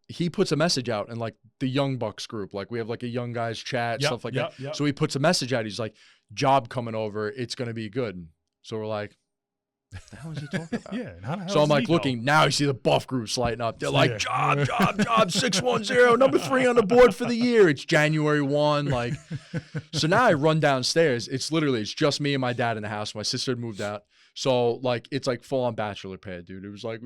he puts a message out in like the Young Bucks group. Like we have like a young guys chat, stuff like that. So he puts a message out. He's like, job coming over. It's going to be good. So we're like, what the hell is he talking about? Yeah. So I'm like looking, now you see the buff groups lighting up. They're like, job, 610, number 3 on the board for the year. It's January 1. Like, so now I run downstairs. It's just me and my dad in the house. My sister had moved out. So like, it's like full on bachelor pad, dude. It was like,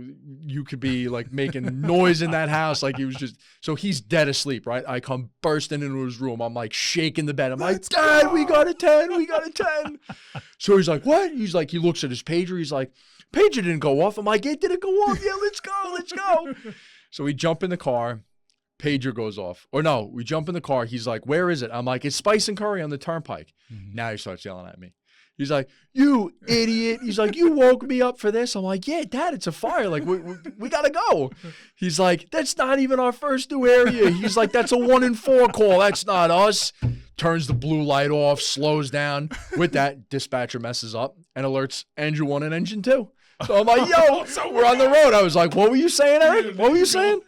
you could be like making noise in that house. Like, it was just, so he's dead asleep, right? I come bursting into his room. I'm like shaking the bed. I'm like, Dad, we got a 10. We got a 10. So he's like, what? He's like, he looks at his pager. He's like, pager didn't go off. I'm like, it didn't go off. Yeah, let's go. So we jump in the car. Pager goes off. Or no, we jump in the car. He's like, where is it? I'm like, it's Spice and Curry on the turnpike. Now he starts yelling at me. He's like, you idiot. He's like, you woke me up for this. I'm like, yeah, Dad, it's a fire. Like, we got to go. He's like, that's not even our first new area. He's like, that's a 1 in 4 call. That's not us. Turns the blue light off, slows down. With that, dispatcher messes up and alerts engine 1 and engine 2. So I'm like, yo, we're on the road. I was like, what were you saying, Eric? What were you saying?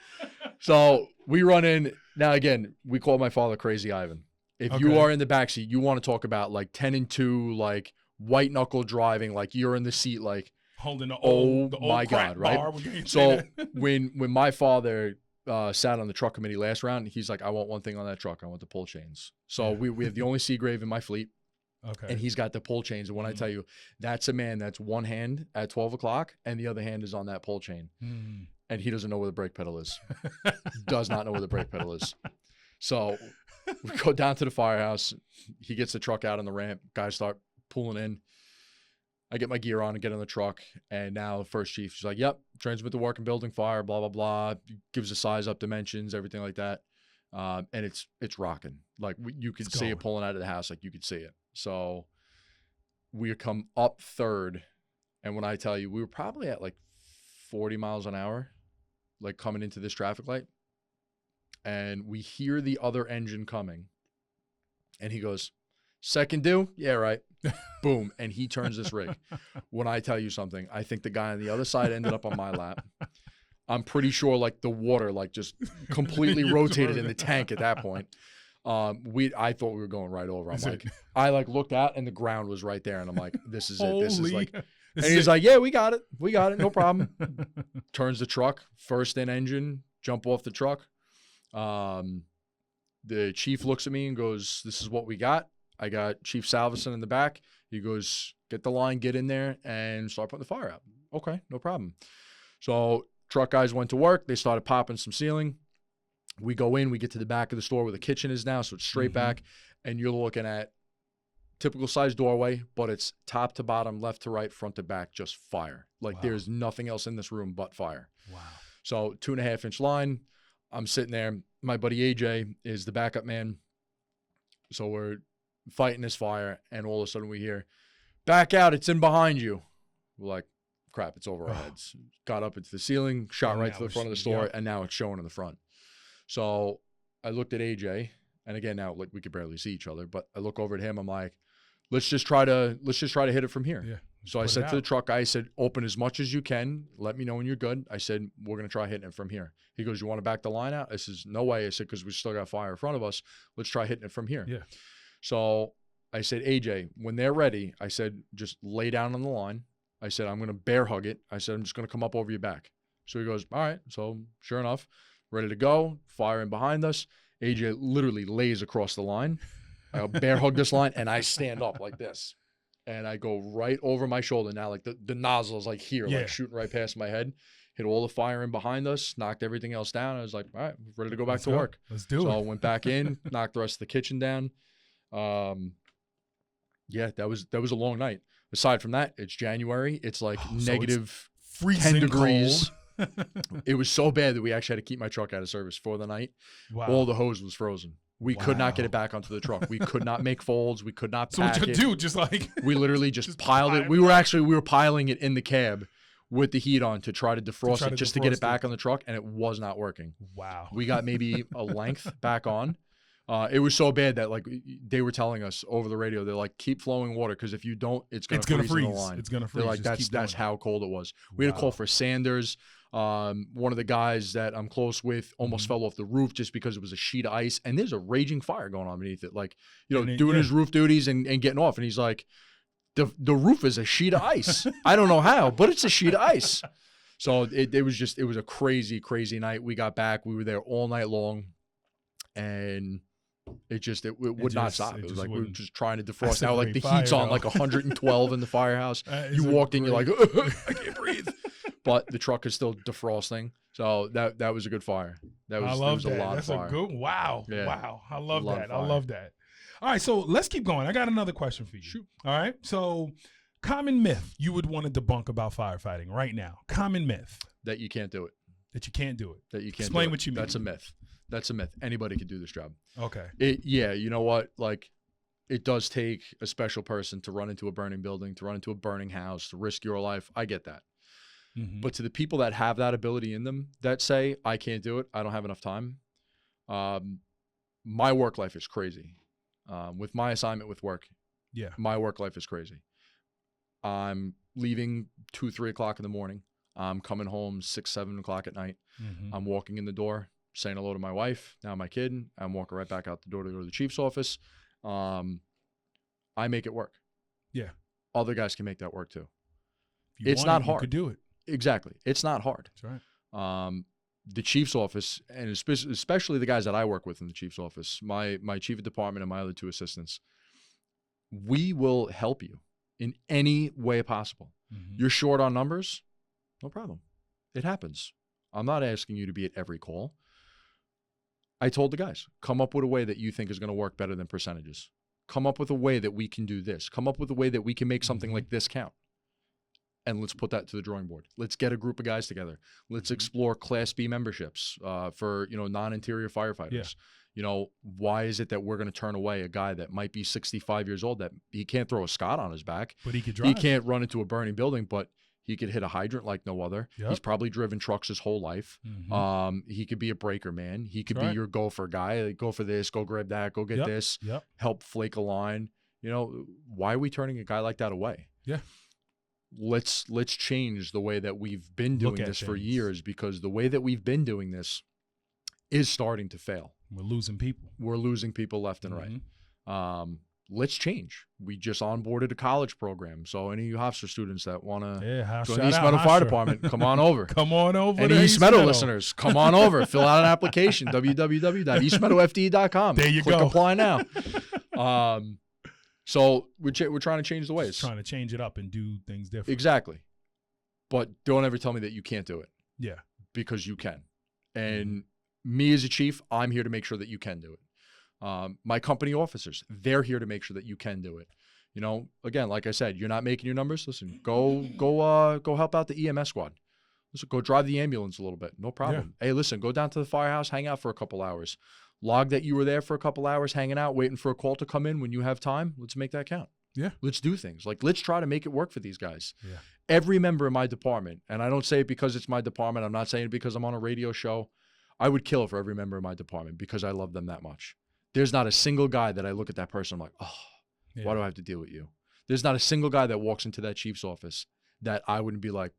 So we run in. Now, again, we call my father Crazy Ivan. If you are in the backseat, you want to talk about like 10 and 2, like white knuckle driving, like you're in the seat, like holding the old my God, right? So when my father sat on the truck committee last round, he's like, I want one thing on that truck. I want the pull chains. So we have the only Seagrave in my fleet. Okay. And he's got the pull chains. And when I tell you, that's a man that's one hand at 12 o'clock and the other hand is on that pull chain. And he doesn't know where the brake pedal is. Does not know where the brake pedal is. So we go down to the firehouse. He gets the truck out on the ramp. Guys start pulling in. I get my gear on and get in the truck. And now the first chief, she's like, yep, transmit the work and building fire, blah, blah, blah. Gives the size up, dimensions, everything like that. And it's rocking. Like you could see it pulling out of the house. Like you could see it. So we come up third. And when I tell you, we were probably at like 40 miles an hour, like coming into this traffic light. And we hear the other engine coming. And he goes, second due? Yeah, right. Boom. And he turns this rig. When I tell you something, I think the guy on the other side ended up on my lap. I'm pretty sure like the water like just completely rotated in the tank at that point. I thought we were going right over. I'm like, I like looked out and the ground was right there. And I'm like, this is it. This is like, and he's like, yeah, we got it. We got it. No problem. Turns the truck, first in engine, jump off the truck. The chief looks at me and goes, this is what we got. I got Chief Salveson in the back. He goes, get the line, get in there, and start putting the fire out. Okay, no problem. So truck guys went to work. They started popping some ceiling. We go in, we get to the back of the store where the kitchen is now, so it's straight back, and you're looking at typical size doorway, but it's top to bottom, left to right, front to back, just fire. Like there's nothing else in this room but fire. Wow. So 2.5-inch line. I'm sitting there. My buddy AJ is the backup man. So we're fighting this fire, and all of a sudden we hear, "Back out, it's in behind you." We're like, crap, it's over our heads. Got up into the ceiling, shot right to the front of the store, and now it's showing in the front. So I looked at AJ, and again, now like we could barely see each other, but I look over at him. I'm like, let's just try to hit it from here. Yeah. So I said to the truck guy, I said, open as much as you can. Let me know when you're good. I said, we're going to try hitting it from here. He goes, you want to back the line out? I says, no way. I said, because we still got fire in front of us. Let's try hitting it from here. Yeah. So I said, AJ, when they're ready, I said, just lay down on the line. I said, I'm going to bear hug it. I said, I'm just going to come up over your back. So he goes, all right. So sure enough, ready to go. Fire in behind us. AJ literally lays across the line. I bear hug this line, and I stand up like this. And I go right over my shoulder now, like the nozzle is like here, like shooting right past my head. Hit all the fire in behind us, knocked everything else down. I was like, all right, ready to go back to work. Let's do it. So I went back in, knocked the rest of the kitchen down. Yeah, that was a long night. Aside from that, it's January. It's like negative freezing 10 degrees. cold. It was so bad that we actually had to keep my truck out of service for the night. Wow. All the hose was frozen. We could not get it back onto the truck. We could not make folds. We could not pack it. So what you do, just like we literally just piled it. We were piling it in the cab with the heat on to try to defrost it, just to get it back on the truck, and it was not working. Wow. We got maybe a length back on. It was so bad that like they were telling us over the radio, they're like, keep flowing water, because if you don't, it's gonna freeze in the line. It's gonna freeze. They're like, that's how cold it was. We had to call for Sanders. One of the guys that I'm close with almost fell off the roof just because it was a sheet of ice, and there's a raging fire going on beneath it. Like, doing his roof duties and getting off, and he's like, the roof is a sheet of ice. I don't know how, but it's a sheet of ice. So it was a crazy, crazy night. We got back, we were there all night long, and it would not stop. It was like we were just trying to defrost. Now like the heat's on like 112 in the firehouse. You walked in, you're like, I can't breathe. But the truck is still defrosting. So that was a good fire. That was a lot of fire. Wow. Yeah. Wow. I love that. I love that. All right, so let's keep going. I got another question for you. Shoot. All right. So common myth you would want to debunk about firefighting right now. Common myth. That you can't do it. That you can't do it. That you can't Explain do it. what you mean. That's a myth. That's a myth. Anybody could do this job. Okay. Yeah, you know what? Like, it does take a special person to run into a burning building, to run into a burning house, to risk your life. I get that. Mm-hmm. But to the people that have that ability in them, that say, I can't do it, I don't have enough time, my work life is crazy. With my assignment with work, my work life is crazy. I'm leaving 2, 3 o'clock in the morning. I'm coming home 6, 7 o'clock at night. Mm-hmm. I'm walking in the door, saying hello to my wife, now my kid. I'm walking right back out the door to go to the chief's office. I make it work. Yeah. Other guys can make that work too. It's not hard. You could do it. Exactly. It's not hard. That's right. The chief's office, and especially the guys that I work with in the chief's office, my chief of department and my other 2 assistants, we will help you in any way possible. Mm-hmm. You're short on numbers? No problem. It happens. I'm not asking you to be at every call. I told the guys, come up with a way that you think is going to work better than percentages. Come up with a way that we can do this. Come up with a way that we can make something like this count. And let's put that to the drawing board. Let's get a group of guys together. Let's explore Class B memberships for non-interior firefighters. Yeah. Why is it that we're going to turn away a guy that might be 65 years old, that he can't throw a Scott on his back, but he could drive. He can't run into a burning building, but he could hit a hydrant like no other. Yep. He's probably driven trucks his whole life. Mm-hmm. He could be a breaker man. He could be your gopher guy. Like, go for this, go grab that, go get this, help flake a line. Why are we turning a guy like that away? Yeah. Let's change the way that we've been doing this for years, because the way that we've been doing this is starting to fail. We're losing people. We're losing people left and right. Let's change. We just onboarded a college program. So any of you Hofstra students that want to join the East Meadow Fire Department, come on over. Come on over. Any East Meadow listeners, come on over. Fill out an application, www.eastmeadowfd.com. There you Click go. apply now. So we're trying to change the ways. Just trying to change it up and do things different. Exactly. But don't ever tell me that you can't do it. Yeah. Because you can. And Me as a chief, I'm here to make sure that you can do it. My company officers, they're here to make sure that you can do it. You know, again, like I said, you're not making your numbers. Listen, go help out the EMS squad. Listen, go drive the ambulance a little bit. No problem. Hey, listen, go down to the firehouse, hang out for a couple hours. Log that you were there for a couple hours, hanging out, waiting for a call to come in when you have time. Let's make that count. Yeah. Let's do things. Like, let's try to make it work for these guys. Yeah. Every member in my department, and I don't say it because it's my department. I'm not saying it because I'm on a radio show. I would kill for every member in my department because I love them that much. There's not a single guy that I look at that person, I'm like, oh, why do I have to deal with you? There's not a single guy that walks into that chief's office that I wouldn't be like,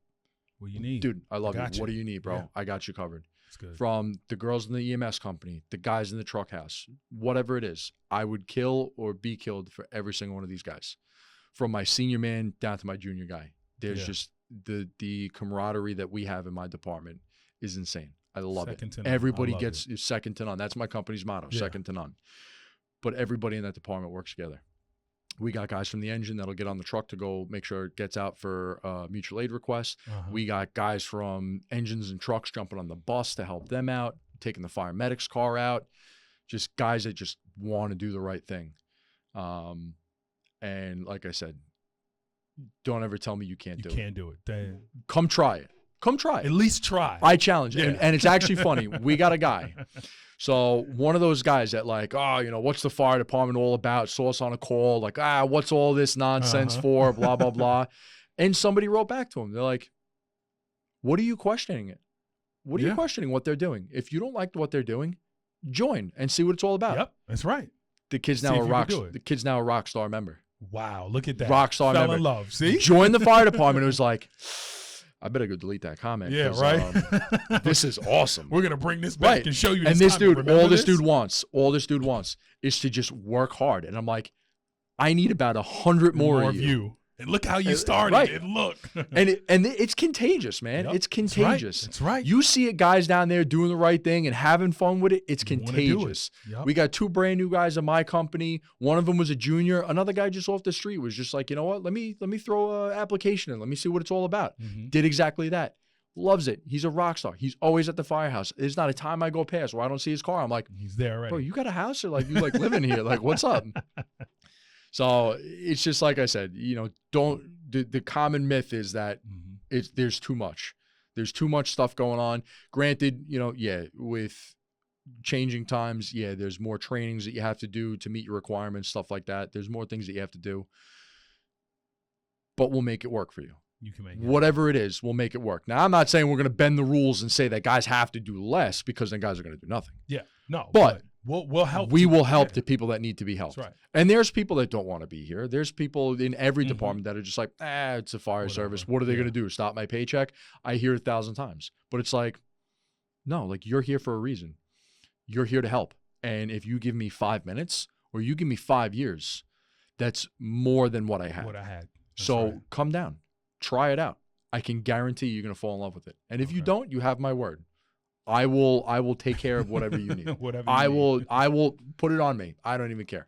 what do you need? Dude, I love you. you. What do you need, bro? Yeah. I got you covered. That's good. From the girls in the EMS company, the guys in the truck house, whatever it is, I would kill or be killed for every single one of these guys. From my senior man down to my junior guy. There's just the camaraderie that we have in my department is insane. I love it. Everybody gets second to none. That's my company's motto, second to none. But everybody in that department works together. We got guys from the engine that'll get on the truck to go make sure it gets out for mutual aid requests. We got guys from engines and trucks jumping on the bus to help them out, taking the fire medic's car out. Just guys that just want to do the right thing. And like I said, don't ever tell me you can't do it. You can't do it. Damn. Come try it. Come try it. At least try. I challenge it. And it's actually funny. We got a guy. So one of those guys that like, oh, you know, what's the fire department all about? Saw us on a call, like, what's all this nonsense for? Blah, blah, blah. And somebody wrote back to him. They're like, what are you questioning it? What are you questioning what they're doing? If you don't like what they're doing, join and see what it's all about. Yep, that's right. The kid's now a rock star member. Wow, look at that. Rock star member. Fell in love. See? Joined the fire department. It was like, I better go delete that comment. Yeah, right. This is awesome. We're gonna bring this back and show you. And this dude, all this dude wants is to just work hard. And I'm like, I need about 100 more of you. And look how you started. Right. And look. and it's contagious, man. Yep. It's contagious. That's right. You see it, guys down there doing the right thing and having fun with it. It's contagious. Yep. We got 2 brand new guys in my company. One of them was a junior. Another guy just off the street was just like, you know what? Let me throw an application in. Let me see what it's all about. Did exactly that. Loves it. He's a rock star. He's always at the firehouse. There's not a time I go past where I don't see his car. I'm like, he's there already. Bro, you got a house or like you like living here? Like, what's up? So it's just like I said, you know, the common myth is that there's too much. There's too much stuff going on. Granted, you know, with changing times, there's more trainings that you have to do to meet your requirements, stuff like that. There's more things that you have to do. But we'll make it work for you. You can make it. Whatever it is, we'll make it work. Now, I'm not saying we're going to bend the rules and say that guys have to do less because then guys are going to do nothing. Yeah, no. But we'll help. We will help the people that need to be helped. That's right. And there's people that don't want to be here. There's people in every department that are just like, it's a fire service. What are they going to do? Stop my paycheck? I hear it 1,000 times. But it's like, no, like you're here for a reason. You're here to help. And if you give me 5 minutes or you give me 5 years, that's more than what I had. So come down. Try it out. I can guarantee you're going to fall in love with it. And if you don't, you have my word. I will take care of whatever you need. I will put it on me. I don't even care.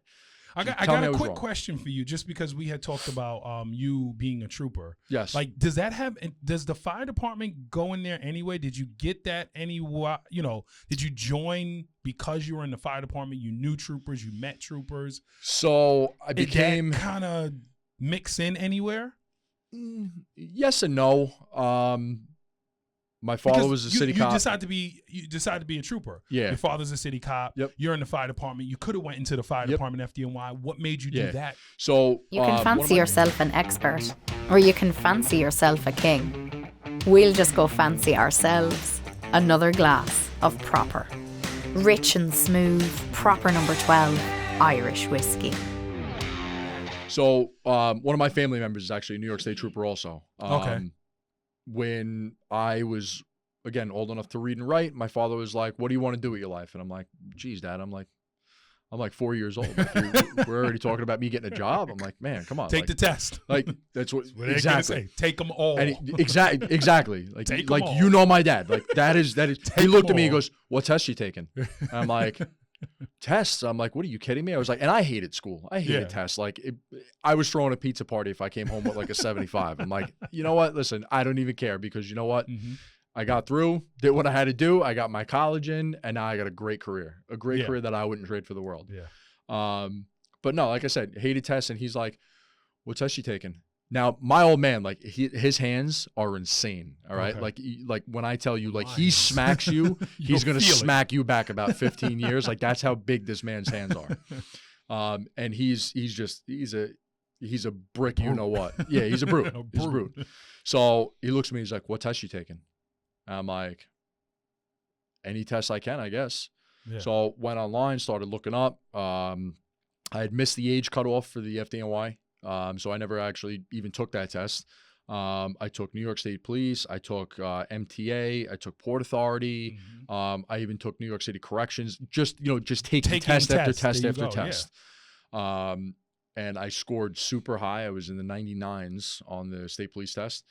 I got a quick question for you, just because we had talked about you being a trooper. Yes. Like, does the fire department go in there anyway? Did you get that anywhere? You know, did you join because you were in the fire department? You knew troopers, you met troopers. So I became kind of mix in anywhere. Yes and no. My father was a city cop. You decided to be a trooper. Yeah. Your father's a city cop. Yep. You're in the fire department. You could have went into the fire department FDNY. What made you do that? So you can fancy yourself an expert, or you can fancy yourself a king. We'll just go fancy ourselves another glass of proper, rich and smooth, proper number 12 Irish whiskey. So one of my family members is actually a New York State trooper also. Okay. When I was, again, old enough to read and write, my father was like, what do you want to do with your life? And I'm like, geez, Dad, I'm like 4 years old. Like, we're already talking about me getting a job. I'm like, man, come on. Take the test. Like, that's what exactly. Take them all. And exactly. Like, Take them all. You know my dad. Like, that is. He looked at me and goes, what test you taking? And I'm like, tests. I'm like, what are you kidding me? I was like, and I hated school. I hated tests. Like, I was throwing a pizza party if I came home with like a 75. I'm like, you know what? Listen, I don't even care because you know what? I got through, did what I had to do. I got my college in, and now I got a great career career that I wouldn't trade for the world. Yeah. But no, like I said, hated tests, and he's like, "What test you taking?" Now, my old man, like his hands are insane. All right, like when I tell you, like he smacks you, he's gonna smack you back about 15 years. Like that's how big this man's hands are. And he's a brick. You know what? Yeah, he's a brute. He's a brute. So he looks at me. He's like, "What test you taking?" And I'm like, "Any test I can, I guess." Yeah. So went online, started looking up. I had missed the age cutoff for the FDNY. So I never actually even took that test. I took New York State Police. I took MTA. I took Port Authority. I even took New York City Corrections. Just taking test after test after test. Yeah. And I scored super high. I was in the 99s on the state police test.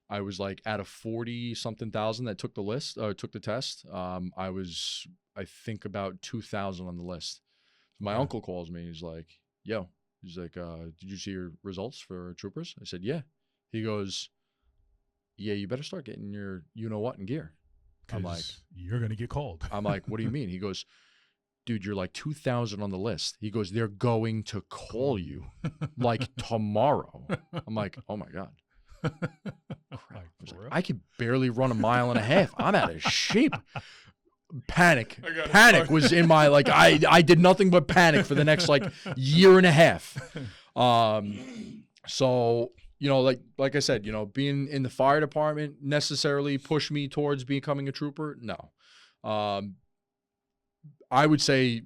I was like out of 40-something thousand that took the test. I was, I think, about 2,000 on the list. My uncle calls me. He's like, "Yo." He's like, "Did you see your results for troopers?" I said, "Yeah." He goes, "Yeah, you better start getting your you-know-what in gear." I'm like, "You're going to get called." I'm like, "What do you mean?" He goes, "Dude, you're like 2,000 on the list." He goes, "They're going to call you like tomorrow." I'm like, "Oh, my God." Crap. I could barely run a mile and a half. I'm out of shape. Panic was in my, like, I did nothing but panic for the next like year and a half. So, like I said, being in the fire department necessarily pushed me towards becoming a trooper. No. I would say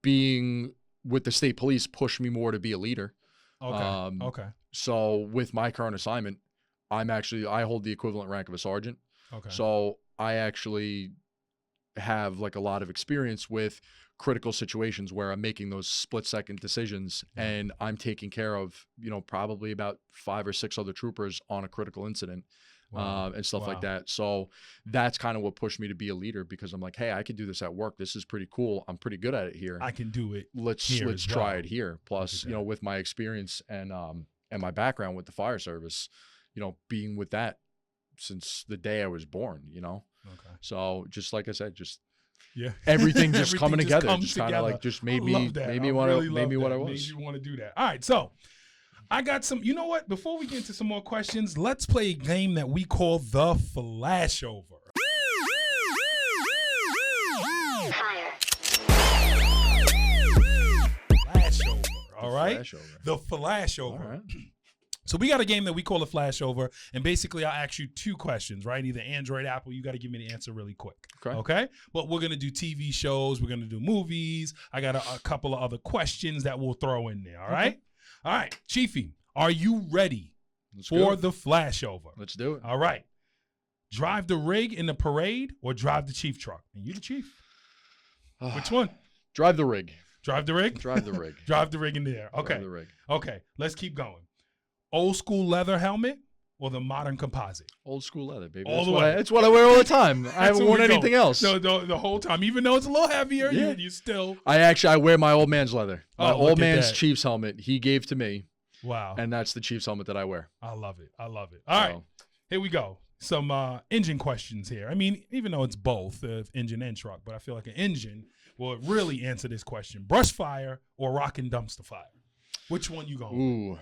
being with the state police pushed me more to be a leader. Okay. So with my current assignment, I hold the equivalent rank of a sergeant. Okay. So I actually have like a lot of experience with critical situations where I'm making those split-second decisions, and I'm taking care of, probably about 5 or 6 other troopers on a critical incident. And stuff like that. So that's kind of what pushed me to be a leader, because I'm like, hey, I could do this at work. This is pretty cool. I'm pretty good at it here. I can do it. Let's try it here. Plus, with my experience and my background with the fire service, being with that since the day I was born, Okay. So just like I said, everything just coming together. Just kind of like made me what I was. Made you want to do that. All right, so I got some. You know what? Before we get into some more questions, let's play a game that we call the Flashover. Flashover. All right. The Flashover. All right. So we got a game that we call a Flashover, and basically I'll ask you 2 questions, right? Either Android, Apple. You got to give me the answer really quick. Okay? But we're going to do TV shows. We're going to do movies. I got a couple of other questions that we'll throw in there, all right? All right. Chiefy, are you ready for the Flashover? Let's do it. All right. Drive the rig in the parade or drive the chief truck? And you the chief. Which one? Drive the rig. Drive the rig? Drive the rig. Drive the rig in there. Okay. Drive the rig. Okay. Let's keep going. Old school leather helmet or the modern composite? Old school leather, baby. That's what I wear all the time. I haven't worn anything else. No, the whole time. Even though it's a little heavier, you still. I wear my old man's leather. My old man's Chiefs helmet he gave to me. Wow. And that's the Chiefs helmet that I wear. I love it. All right. Here we go. Some engine questions here. I mean, even though it's both engine and truck, but I feel like an engine will really answer this question. Brush fire or rockin' dumpster fire? Which one you going with?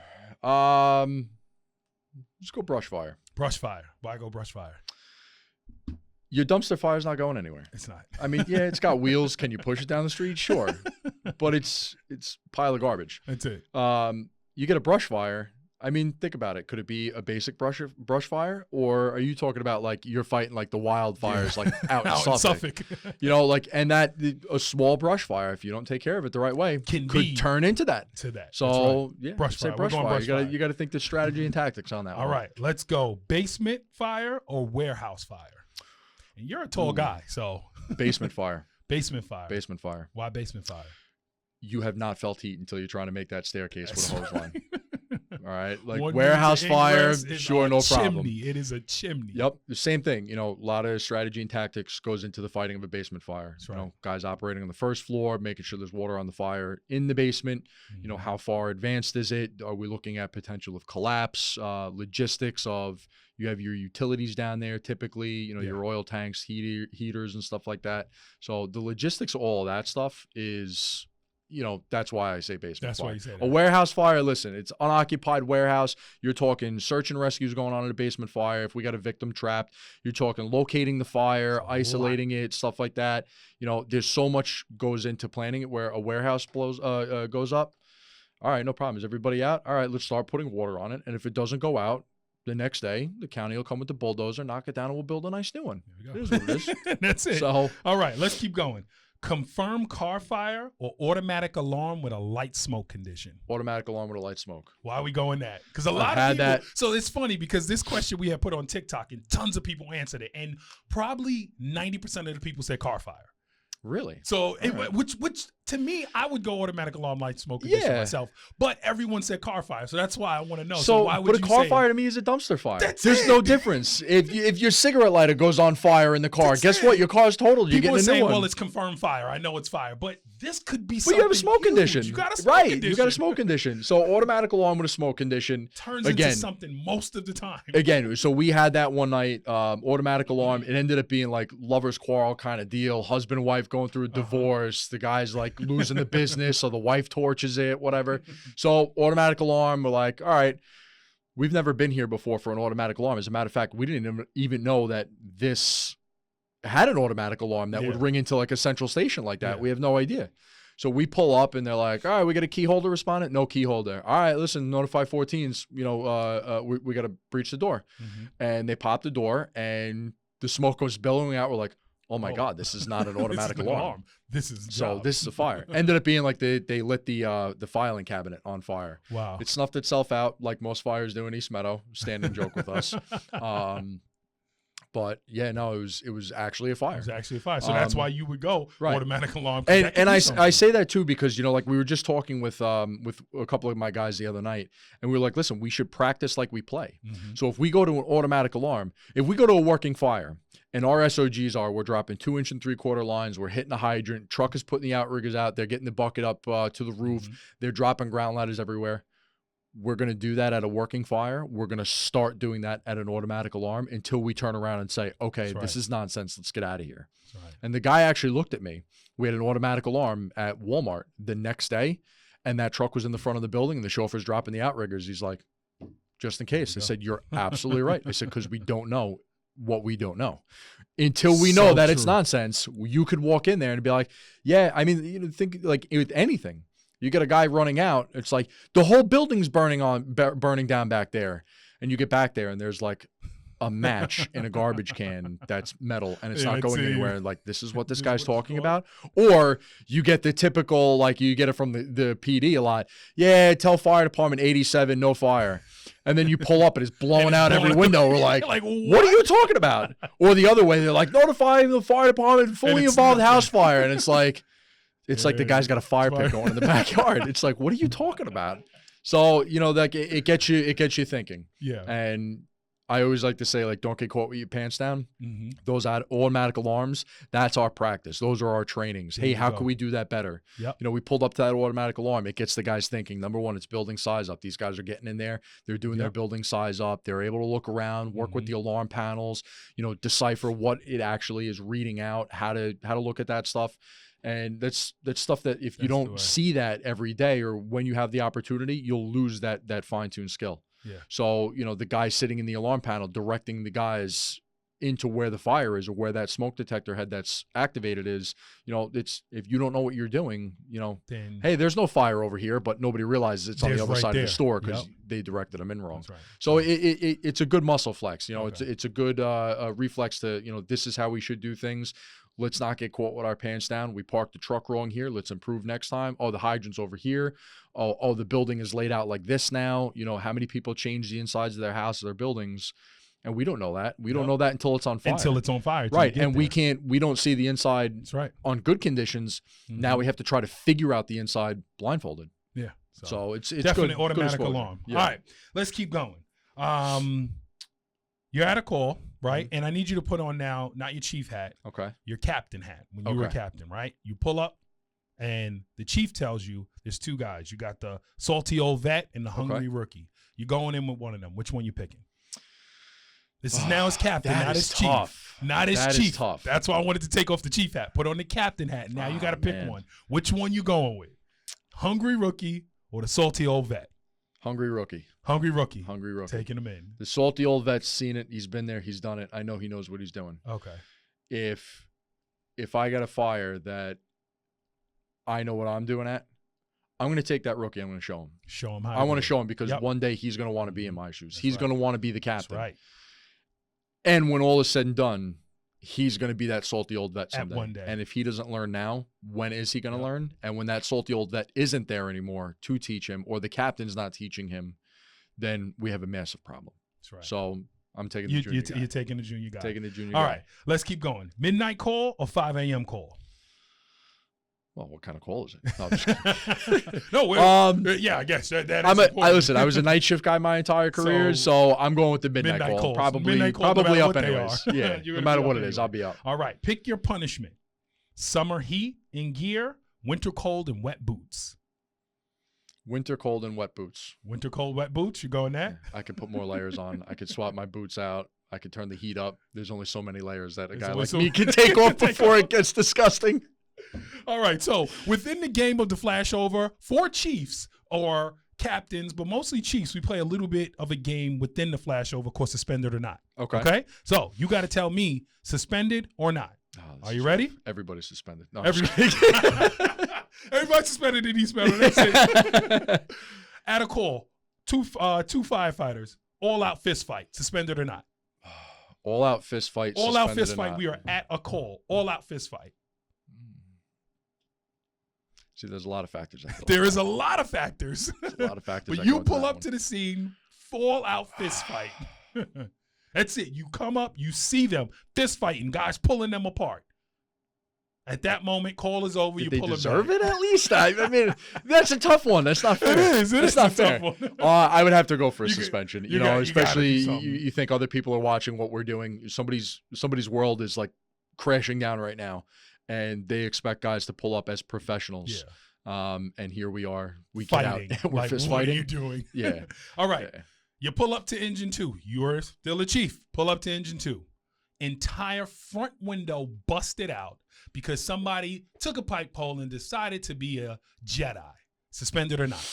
Let's go brush fire. Brush fire. Why go brush fire? Your dumpster fire's not going anywhere. It's not. I mean, yeah, it's got wheels. Can you push it down the street? Sure. But it's pile of garbage. That's it. You get a brush fire. I mean, think about it. Could it be a basic brush fire, or are you talking about like you're fighting like the wildfires like out in Suffolk? And that a small brush fire, if you don't take care of it the right way, could turn into that. So yeah, brush fire. You got to think the strategy and tactics on that. All right, let's go. Basement fire or warehouse fire? And you're a tall guy, so basement fire. Basement fire. Basement fire. Why basement fire? You have not felt heat until you're trying to make that staircase with a hose line. right, like One warehouse means the fire, ingress is sure, a no problem. chimney. It is a chimney. Yep, the same thing. A lot of strategy and tactics goes into the fighting of a basement fire. That's right. Guys operating on the first floor, making sure there's water on the fire in the basement. How far advanced is it? Are we looking at potential of collapse? Logistics of you have your utilities down there, typically. Your oil tanks, heaters, and stuff like that. So the logistics of all of that stuff is. That's why I say basement That's fire. why you say that. A warehouse fire, listen, it's unoccupied warehouse. You're talking search and rescues going on in a basement fire. If we got a victim trapped, you're talking locating the fire, isolating it, stuff like that. There's so much goes into planning it where a warehouse goes up. All right, no problem. Is everybody out? All right, let's start putting water on it. And if it doesn't go out, the next day, the county will come with the bulldozer, knock it down, and we'll build a nice new one. There we It go. is what it is. That's it. So, all right, let's keep going. Confirmed car fire or automatic alarm with a light smoke condition? automatic alarm with a light smoke. Why are we going that? Because a lot had of people. that. So it's funny because this question we had put on TikTok and tons of people answered it, and probably 90% of the people said car fire. Really? So, which to me, I would go automatic alarm light smoke condition myself. But everyone said car fire, so that's why I want to know. So why would but a you car say fire to me is a dumpster fire. That's There's it. no difference. If your cigarette lighter goes on fire in the car, That's guess it. what? Your car's totaled. You're people are getting a new saying, one. well, it's confirmed fire. I know it's fire, but this could be But something you have a smoke huge. condition. You got a smoke right. condition. You got a smoke condition. So automatic alarm with a smoke condition. Turns again, into something most of the time. Again, so we had that one night, automatic alarm. It ended up being like lover's quarrel kind of deal. Husband and wife going through a divorce. The guy's like losing the business, so the wife torches it, whatever. So automatic alarm, we're like, all right, we've never been here before for an automatic alarm. As a matter of fact, we didn't even know that this had an automatic alarm that would ring into like a central station like that. Yeah. We have no idea. So we pull up and they're like, all right, we got a key holder respondent? No key holder. All right, listen, notify 14s, we got to breach the door. And they pop the door and the smoke goes billowing out. We're like, oh my God, this is not an automatic This is an alarm. This is So this is a fire. Ended up being like they lit the filing cabinet on fire. Wow. It snuffed itself out like most fires do in East Meadow. Standing joke with us. But yeah, no, it was actually a fire. It was actually a fire. So that's why you would go right. automatic alarm. 'Cause that could And be I something. say that too because like we were just talking with a couple of my guys the other night, and we were like, listen, we should practice like we play. So if we go to an automatic alarm, if we go to a working fire, and our SOGs are we're dropping 2 3/4 lines, we're hitting a hydrant, truck is putting the outriggers out, they're getting the bucket up to the roof, they're dropping ground ladders everywhere. We're going to do that at a working fire. We're going to start doing that at an automatic alarm until we turn around and say, okay, this is nonsense. Let's get out of here. Right. And the guy actually looked at me. We had an automatic alarm at Walmart the next day, and that truck was in the front of the building, and the chauffeur's dropping the outriggers. He's like, just in case. I said, you're absolutely right. I said, because we don't know what we don't know. Until we know that it's nonsense, you could walk in there and be like, yeah, I mean, think like with anything. You get a guy running out. It's like the whole building's burning down back there. And you get back there and there's like a match in a garbage can that's metal and it's not going anywhere. Like, this is what this guy's talking about. Or you get the typical, like you get it from the PD a lot. Yeah, tell fire department 87, no fire. And then you pull up and it's blowing out every window. We're like, what are you talking about? Or the other way, they're like, notify the fire department, fully involved house fire. And it's like, like the guy's got a fire pit going in the backyard. It's like, what are you talking about? So, like it gets you thinking. Yeah. And I always like to say, like, don't get caught with your pants down. Those automatic alarms, that's our practice. Those are our trainings. Hey, how can we do that better? Yep. We pulled up to that automatic alarm. It gets the guys thinking. Number one, it's building size up. These guys are getting in there. They're doing their building size up. They're able to look around, work with the alarm panels, decipher what it actually is reading out, how to look at that stuff. And that's stuff that if you don't see that every day or when you have the opportunity, you'll lose that fine-tuned skill. Yeah. So, the guy sitting in the alarm panel directing the guys into where the fire is or where that smoke detector head that's activated is, it's if you don't know what you're doing, then, hey, there's no fire over here, but nobody realizes it's on the other side of the store because they directed them in wrong. That's right. So it's a good muscle flex. It's a good reflex to, this is how we should do things. Let's not get caught with our pants down. We parked the truck wrong here. Let's improve next time. Oh, the hydrant's over here. Oh, the building is laid out like this now. How many people change the insides of their houses, their buildings? And we don't know that. We don't know that until it's on fire. Until it's on fire. Right. And we don't see the inside That's right. on good conditions. Now we have to try to figure out the inside blindfolded. Yeah. So it's definitely good, automatic good alarm. Yeah. All right, let's keep going. You're at a call, right? And I need you to put on now, not your chief hat, Okay. your captain hat when you were Okay. captain, right? You pull up, and the chief tells you there's two guys. You got the salty old vet and the hungry rookie. You're going in with one of them. Which one you picking? This is now his captain, that not is his chief. tough. Not his That is chief. tough. That's why I wanted to take off the chief hat. Put on the captain hat. Now you got to pick man. one. Which one you going with? Hungry rookie or the salty old vet? Hungry rookie. Hungry rookie. Hungry rookie. Taking him in. The salty old vet's seen it. He's been there. He's done it. I know he knows what he's doing. Okay. If I got a fire that I know what I'm doing at, I'm going to take that rookie. I'm going to show him. Show him how. I want to show him because Yep. one day he's going to want to be in my shoes. That's He's right. going to want to be the That's captain. right. And when all is said and done, he's going to be that salty old vet At someday. one day. And if he doesn't learn now, when is he going to Yep. learn? And when that salty old vet isn't there anymore to teach him, or the captain's not teaching him, then we have a massive problem. That's right. So I'm taking the junior guy. You're taking the junior guy. Taking the junior All guy. right. Let's keep going. Midnight call or 5 a.m. call? Well, what kind of call is it? No, I'm just kidding. No, yeah, I guess that is important. listen. I was a night shift guy my entire career, so I'm going with the midnight call. calls. Probably, Midnight call, no probably matter up what they anyways. are. Yeah, You're no gonna matter be what up it is, anyway. I'll be up. All right. Pick your punishment. Summer heat in gear, winter cold and wet boots. Winter cold and wet boots. Winter cold, wet boots. You going that? I could put more layers on. I could swap my boots out. I could turn the heat up. There's only so many layers that a There's guy only like so- me can take off before it gets disgusting. All right. So within the game of the flashover, for Chiefs or captains, but mostly Chiefs, we play a little bit of a game within the flashover, of course, suspended or not. Okay. Okay. So you got to tell me suspended or not. Oh, Are you ready? Everybody's suspended. No, Everybody's suspended in East Meadow. That's it. At a call, two firefighters, all out fist fight, suspended or not. all out fist fight. All out suspended fist or fight. not. We are at a call. All out fist fight. See, there's a lot of factors. that go There into is a lot of factors. that. A lot of factors. But that you go into pull that up one. to the scene, full out fist fight. That's it. You come up, you see them fist fighting, guys pulling them apart. At that moment, call is over. Did You they pull deserve them back. it at least? I mean, that's a tough one. That's not fair. It is. It That's is not a fair. tough one. I would have to go for a You got- suspension. you You know, got- you gotta do especially something. you think other people are watching what we're doing. Somebody's world is like crashing down right now, and they expect guys to pull up as professionals. Yeah. And here we are. We Fighting. get out. We're Like, fist what are fighting. you doing? Yeah. All right. Yeah. You pull up to engine 2. You are still a chief. Pull up to engine 2. Entire front window busted out because somebody took a pipe pole and decided to be a Jedi. Suspended or not?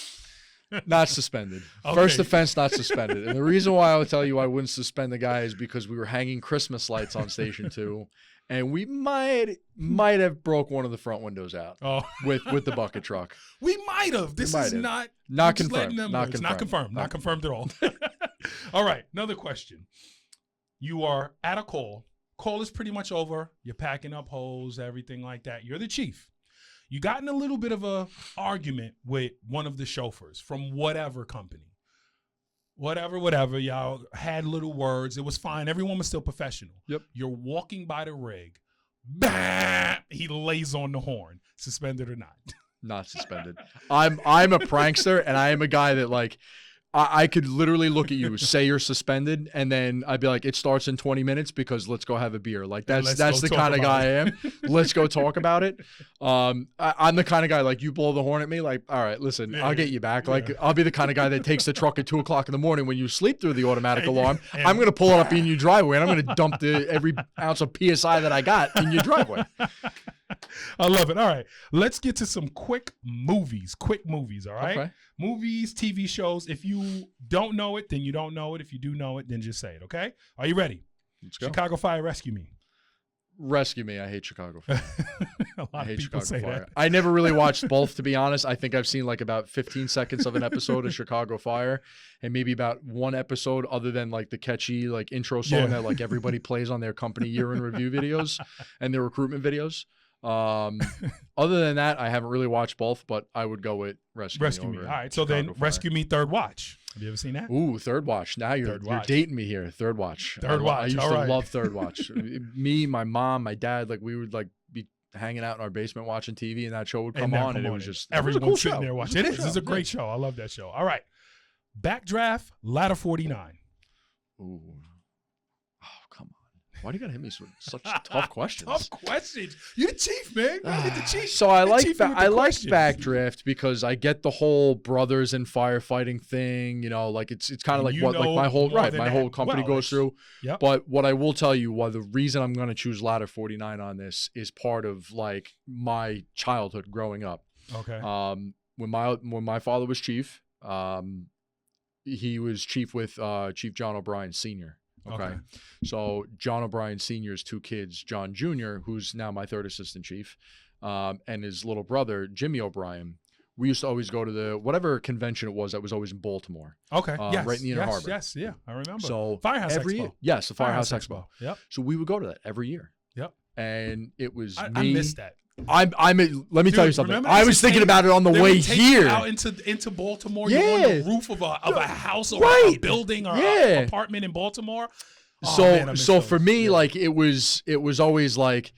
Not suspended. Okay. First offense, not suspended. And the reason why I would tell you I wouldn't suspend the guy is because we were hanging Christmas lights on Station 2, and we might have broke one of the front windows out Oh, with the bucket truck. we might have. This might is have. not Not we're just letting confirmed. them Not know. It's not confirmed. confirmed. Not confirmed at all. All right. Another question. You are at a call. Call is pretty much over. You're packing up hose, everything like that. You're the chief. You got in a little bit of a argument with one of the chauffeurs from whatever company. Whatever. Y'all had little words. It was fine. Everyone was still professional. Yep. You're walking by the rig. Bam! He lays on the horn. Suspended or not? Not suspended. I'm a prankster, and I am a guy that like I could literally look at you, say you're suspended, and then I'd be like, it starts in 20 minutes because let's go have a beer. Like that's Let's go the talk kind of about guy I am. Let's go talk about it. I'm the kind of guy like you blow the horn at me, like, all right, listen, Yeah. I'll get you back. Like Yeah. I'll be the kind of guy that takes the truck at 2:00 in the morning when you sleep through the automatic alarm. and- I'm gonna pull it up in your driveway, and I'm gonna dump every ounce of PSI that I got in your driveway. I love it. All right. Let's get to some quick movies. All right. Okay. Movies, TV shows. If you don't know it, then you don't know it. If you do know it, then just say it. Okay. Are you ready? Let's go. Chicago Fire, Rescue Me. Rescue me. I hate Chicago Fire. A lot I of hate people Chicago say Fire. that. I never really watched both, to be honest. I think I've seen like about 15 seconds of an episode of Chicago Fire, and maybe about one episode other than like the catchy like intro song Yeah. that like everybody plays on their company year in review videos and their recruitment videos. Other than that, I haven't really watched both, but I would go with Rescue Me. All over right. So Chicago then Fire. Rescue Me Third Watch. Have you ever seen that? Ooh, Third Watch. Now you're Third Watch. dating me here. Third Watch. Third Watch, I used all to right. love Third Watch. Me, my mom, my dad, like we would like be hanging out in our basement watching TV, and that show would come on, and it was just everyone cool sitting show. there watching. It is. It's a great show. I love that show. All right, backdraft, ladder 49. Ooh. Oh, come on. Why do you gotta hit me with such tough questions? Tough questions. You're the chief, man. You gotta get the chief. So I The like chief with the I like questions. backdraft because I get the whole brothers in firefighting thing. You know, like it's kind of And like you what like know my whole more than my that. whole company Well, goes through. Yep. But what I will tell you, why the reason I'm going to choose ladder 49 on this is part of like my childhood growing up. Okay. When my father was chief, he was chief with Chief John O'Brien Sr. Okay. So John O'Brien Sr.'s two kids, John Jr., who's now my third assistant chief, and his little brother, Jimmy O'Brien. We used to always go to the whatever convention it was that was always in Baltimore. Okay. Yes. right in the Inner Harbor. Yes. Yeah. I remember. So Firehouse every Expo. year, yes, the Firehouse Expo. Yep. So we would go to that every year. Yep. And it was I me. missed that. Let me tell you something. remember I they was used to thinking take- about it on the They way would take you here. out into Baltimore. Yeah. You're on the roof of a house or a Right. building or Yeah. an apartment in Baltimore. Oh, So man, I miss so those. for me, Yeah. like it was always like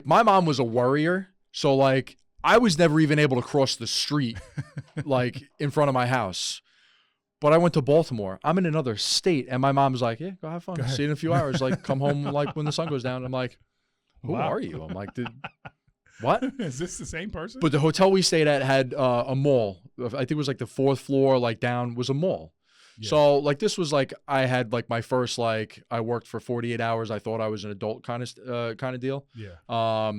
my mom was a worrier. So like I was never even able to cross the street like in front of my house. But I went to Baltimore. I'm in another state, and my mom's like, "Yeah, go have fun. See you in a few hours. Like, come home like when the sun goes down." I'm like, "Who Wow. are you?" I'm like, "What?" Is this the same person? But the hotel we stayed at had a mall. I think it was like the fourth floor, like down was a mall. Yeah. So like this was like I had like my first like I worked for 48 hours. I thought I was an adult kind of deal. Yeah.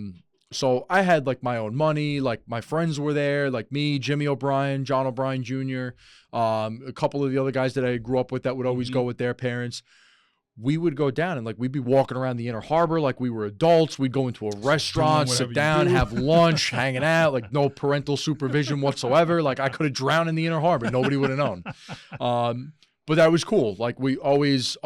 So I had like my own money. Like my friends were there, like me, Jimmy O'Brien, John O'Brien Jr., a couple of the other guys that I grew up with that would always go with their parents. We would go down and like we'd be walking around the Inner Harbor like we were adults. We'd go into a restaurant, whatever sit you down, do. have lunch, hanging out, like no parental supervision whatsoever. Like I could have drowned in the Inner Harbor. Nobody would have known. But that was cool. Like we always,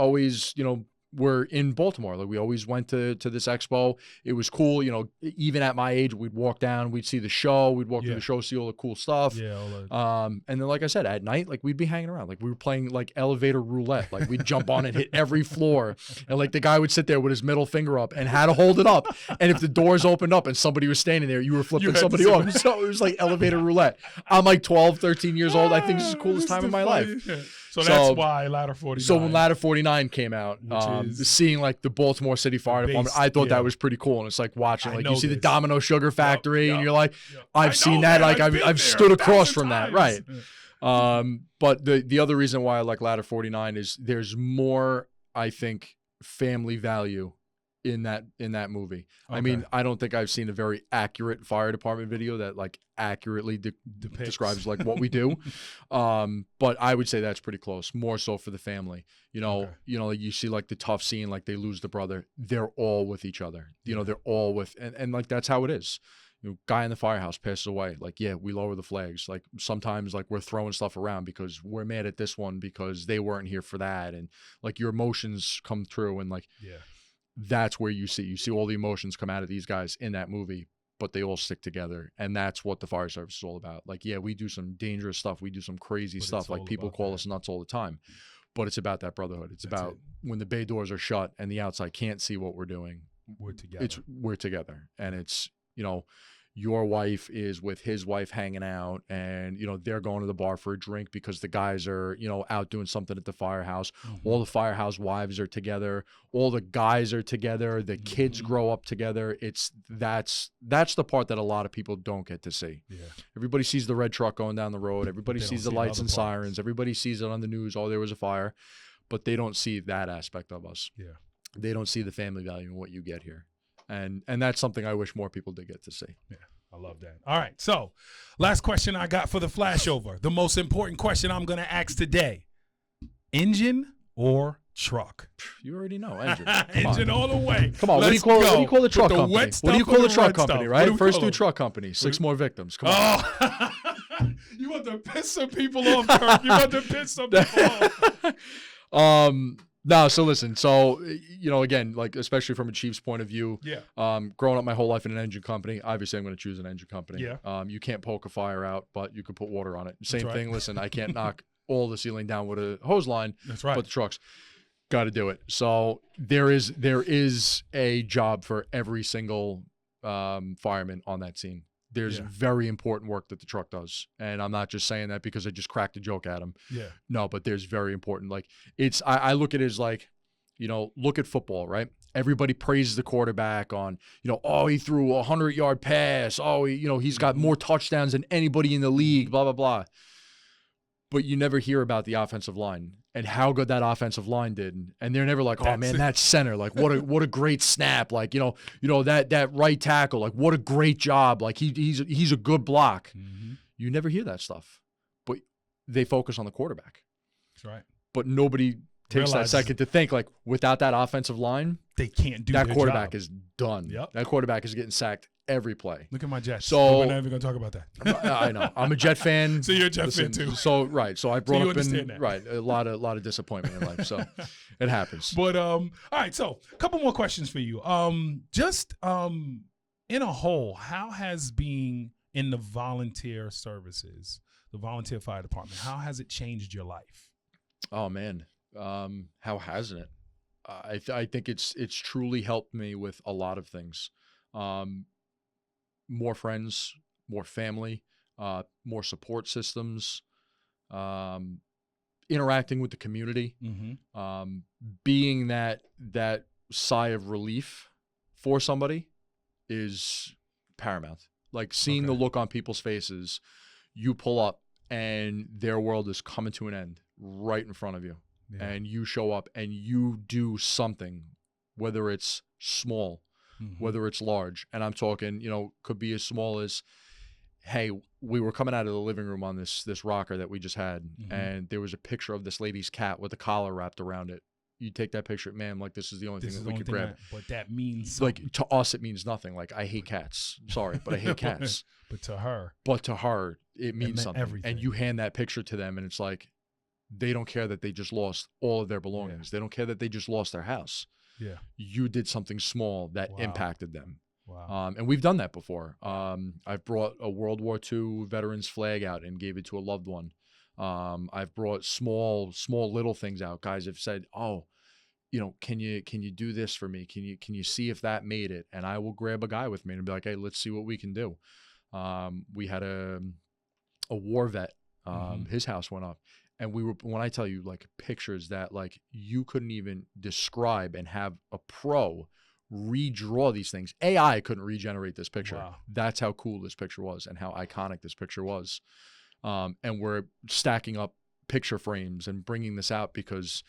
you know, were in Baltimore. Like we always went to this expo. It was cool. You know, even at my age, we'd walk down, we'd see the show, we'd walk through the show, see all the cool stuff. Yeah. And then, like I said, at night, like we'd be hanging around, like we were playing like elevator roulette. Like we'd jump on and hit every floor, and like the guy would sit there with his middle finger up and had to hold it up. And if the doors opened up and somebody was standing there, you were flipping had to somebody sit off. So it was like elevator roulette. I'm like 12, 13 years old. I think this is the coolest time of my life. So that's why ladder 49. So when Ladder 49 came out, seeing like the Baltimore City Fire Department, I thought that was pretty cool. And it's like watching, like you see the Domino Sugar Factory, and you're like, I've seen that. Like I've stood across from that, right? But the other reason why I like Ladder 49 is there's more, I think, family value in that movie. Okay. I mean, I don't think I've seen a very accurate fire department video that like accurately describes like what we do. But I would say that's pretty close, more so for the family. You know, like you see like the tough scene, like they lose the brother, they're all with each other. You know, they're all with, and like that's how it is. You know, guy in the firehouse passes away. Like, yeah, we lower the flags. Like sometimes like we're throwing stuff around because we're mad at this one because they weren't here for that. And like your emotions come through, and like, that's where you see all the emotions come out of these guys in that movie, but they all stick together. And that's what the fire service is all about. Like, yeah, we do some dangerous stuff. We do some crazy stuff. Like people call us nuts all the time, but it's about that brotherhood. It's about when the bay doors are shut and the outside can't see what we're doing. We're together. We're together. And it's, you know, your wife is with his wife hanging out, and, you know, they're going to the bar for a drink because the guys are, you know, out doing something at the firehouse. All the firehouse wives are together. All the guys are together. The kids grow up together. That's the part that a lot of people don't get to see. Yeah. Everybody sees the red truck going down the road. Everybody sees the lights and sirens. Everybody sees it on the news. Oh, there was a fire. But they don't see that aspect of us. Yeah. They don't see the family value in what you get here. And that's something I wish more people did get to see. Yeah, I love that. All right, so last question I got for the flashover. The most important question I'm going to ask today. Engine or truck? You already know. Engine. Engine all the way. Come on. What do you call the truck company? What do you call the truck company, right? First do truck company. 6 more victims. Come on. Oh. You want to piss some people off, Kirk. You want to piss some people off. No, so listen, so, you know, again, like, especially from a Chiefs point of view, growing up my whole life in an engine company, obviously I'm going to choose an engine company. Yeah. You can't poke a fire out, but you could put water on it. Same thing. Listen, I can't knock all the ceiling down with a hose line. That's right. But the trucks, got to do it. So there is a job for every single firemen on that scene. There's Yeah. very important work that the truck does. And I'm not just saying that because I just cracked a joke at him. Yeah. No, but there's very important. Like I look at it as like, look at football, right? Everybody praises the quarterback on, oh, he threw a 100-yard pass. Oh, he's got more touchdowns than anybody in the league, blah, blah, blah. But you never hear about the offensive line and how good that offensive line did. And they're never like, oh man, that center, like what a great snap. Like, that right tackle, like what a great job. Like he's a good block. Mm-hmm. You never hear that stuff, but they focus on the quarterback. That's right. But nobody takes that second to think like without that offensive line, they can't do that their quarterback job. is done. Yep. That quarterback is getting sacked every play. Look at my Jets. So we're not even going to talk about that. I know. I'm a Jet fan. So you're a Jet fan too. So right. So I brought you up in understand that. a lot of disappointment in life. So it happens. But all right. So a couple more questions for you. Just in a whole, how has being in the volunteer services, the volunteer fire department, how has it changed your life? Oh man, how hasn't it? I think it's truly helped me with a lot of things. More friends, more family, more support systems, interacting with the community, Mm-hmm. being that sigh of relief for somebody is paramount. Like seeing the look on people's faces, you pull up and their world is coming to an end right in front of you. Yeah. And you show up and you do something, whether it's small, whether it's large. And I'm talking, could be as small as, hey, we were coming out of the living room on this rocker that we just had, and there was a picture of this lady's cat with a collar wrapped around it. You take that picture, man, like this is the only thing that we could grab. But that means like to us, it means nothing. Like I hate cats. Sorry, but I hate cats. But to her, it means something. everything. And you hand that picture to them, and it's like they don't care that they just lost all of their belongings. They don't care that they just lost their house. Yeah, you did something small that impacted them. Wow. And we've done that before. I've brought a World War II veteran's flag out and gave it to a loved one. I've brought small little things out. Guys have said, oh, can you do this for me? Can you see if that made it? And I will grab a guy with me and be like, hey, let's see what we can do. We had a war vet. His house went up. And when I tell you like pictures that like you couldn't even describe and have a pro redraw these things. AI couldn't regenerate this picture. Wow. That's how cool this picture was and how iconic this picture was. And we're stacking up picture frames and bringing this out because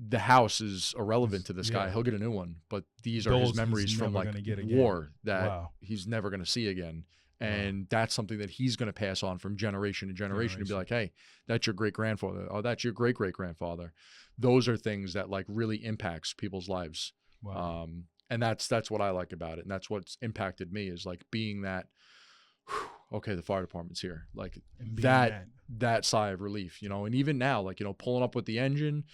the house is irrelevant to this guy. He'll get a new one, but these are his memories from like war that he's never going to see again. And that's something that he's going to pass on from generation to generation and be like, hey, that's your great-grandfather. Oh, that's your great-great-grandfather. Those are things that like really impacts people's lives. Wow. And that's what I like about it. And that's what's impacted me is like being that, okay, the fire department's here. Like that sigh of relief, and even now, like, pulling up with the engine,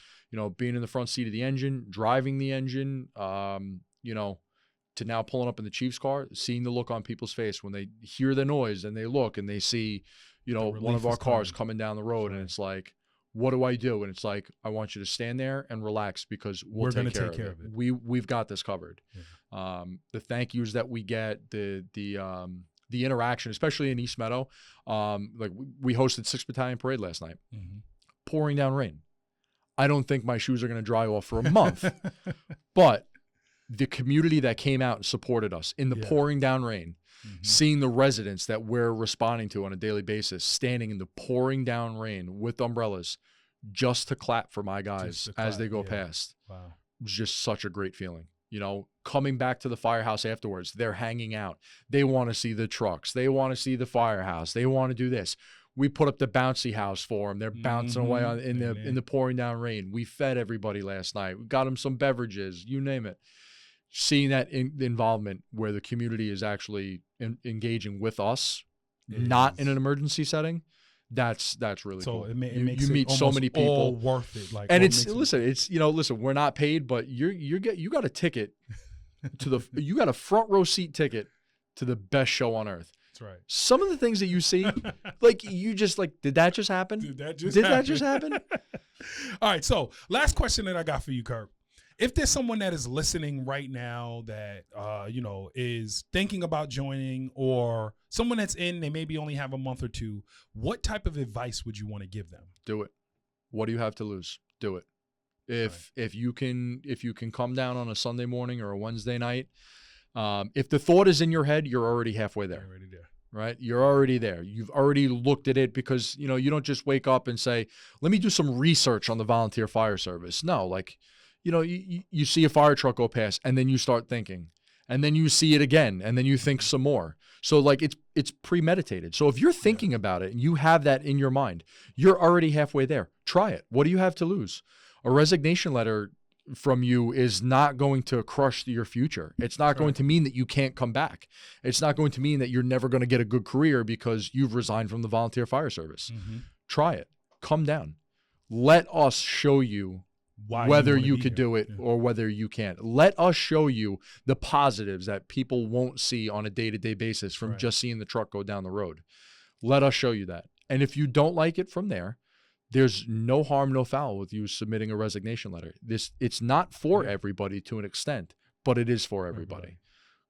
being in the front seat of the engine, driving the engine, to now pulling up in the Chiefs car, seeing the look on people's face when they hear the noise and they look and they see, one of our cars coming down the road, and it's like, what do I do? And it's like, I want you to stand there and relax because we're take care of it. We've got this covered. Yeah. The thank yous that we get, the interaction, especially in East Meadow, like we hosted 6th Battalion Parade last night, pouring down rain. I don't think my shoes are going to dry off for a month, but the community that came out and supported us in the pouring down rain, seeing the residents that we're responding to on a daily basis, standing in the pouring down rain with umbrellas just to clap for my guys as they go past. Wow. It was just such a great feeling. Coming back to the firehouse afterwards, they're hanging out. They want to see the trucks. They want to see the firehouse. They want to do this. We put up the bouncy house for them. They're bouncing away in the pouring down rain. We fed everybody last night. We got them some beverages, you name it. Seeing that involvement where the community is actually engaging with us, not in an emergency setting, that's really cool. It makes you meet so many people, all worth it. Like, and listen, we're not paid, but you got a ticket to you got a front row seat ticket to the best show on earth. That's right. Some of the things that you see, like you just like, did that just happen? Did that just happen? That just happen? All right. So last question that I got for you, Kirk. If there's someone that is listening right now that, is thinking about joining, or someone that's in, they maybe only have a month or two, what type of advice would you want to give them? Do it. What do you have to lose? Do it. If you can come down on a Sunday morning or a Wednesday night, if the thought is in your head, you're already halfway there. Right? You're already there. You've already looked at it, because, you don't just wake up and say, let me do some research on the volunteer fire service. No, like, you see a fire truck go past, and then you start thinking, and then you see it again, and then you think some more. So like it's premeditated. So if you're thinking about it and you have that in your mind, you're already halfway there. Try it. What do you have to lose? A resignation letter from you is not going to crush your future. It's not going to mean that you can't come back. It's not going to mean that you're never going to get a good career because you've resigned from the volunteer fire service. Try it. Come down. Let us show you whether you could do it or whether you can't. Let us show you the positives that people won't see on a day-to-day basis from just seeing the truck go down the road. Let us show you that. And if you don't like it from there, there's no harm, no foul with you submitting a resignation letter. It's not for everybody to an extent, but it is for everybody.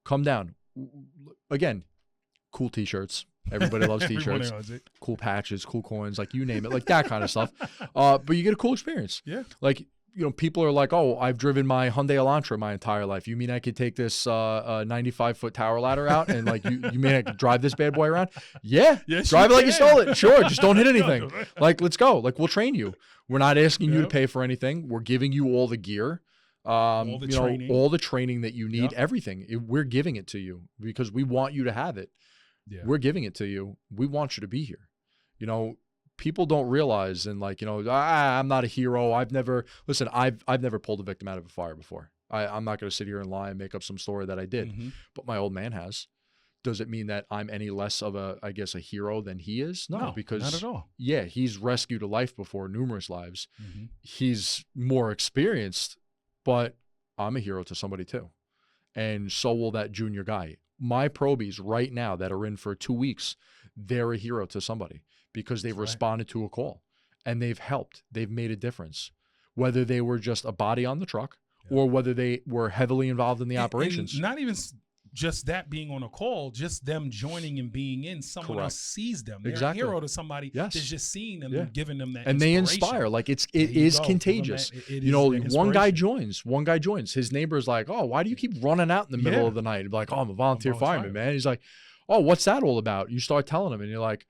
Come down. Again, cool T-shirts. Everybody loves T-shirts. Cool patches, cool coins, like you name it, like that kind of stuff. But you get a cool experience. Yeah. Like, people are like, oh, I've driven my Hyundai Elantra my entire life. You mean I could take this 95-foot tower ladder out and like you mean I could drive this bad boy around? Yeah. Yes, drive it like you stole it. Sure. Just don't hit anything. Like, let's go. Like, we'll train you. We're not asking you to pay for anything. We're giving you all the gear. All the training that you need, everything. We're giving it to you because we want you to have it. Yeah. We're giving it to you. We want you to be here. People don't realize, and like, I'm not a hero. I've never pulled a victim out of a fire before. I'm not going to sit here and lie and make up some story that I did, but my old man has. Does it mean that I'm any less of a hero than he is? No, because not at all. Yeah, he's rescued a life before, numerous lives. He's more experienced, but I'm a hero to somebody too. And so will that junior guy. My probies right now that are in for 2 weeks, they're a hero to somebody. Because they've responded to a call and they've helped. They've made a difference. Whether they were just a body on the truck or whether they were heavily involved in the operations. And not even just that being on a call, just them joining and being in, someone else sees them. They're a hero to somebody that's just seeing them and giving them that and they inspire. Like it is contagious. One guy joins. His neighbor's like, oh, why do you keep running out in the middle of the night? Like, oh, I'm a volunteer fireman, man. He's like, oh, what's that all about? You start telling him and you're like,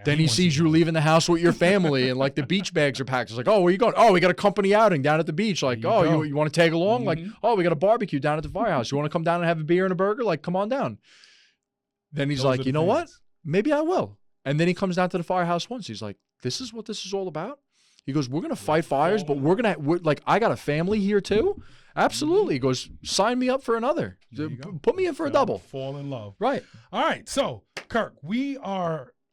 then he sees you leaving the house with your family and like the beach bags are packed. It's like, oh, where you going? Oh, we got a company outing down at the beach. Like, you want to tag along? Like, oh, we got a barbecue down at the firehouse. You want to come down and have a beer and a burger? Like, come on down. Then he's like, you know what? Maybe I will. And then he comes down to the firehouse once. He's like, this is what this is all about? He goes, we're going to fight fires, but I got a family here too. Absolutely. He goes, sign me up for another. Put me in for a double. Fall in love. Right. All right. So, Kirk,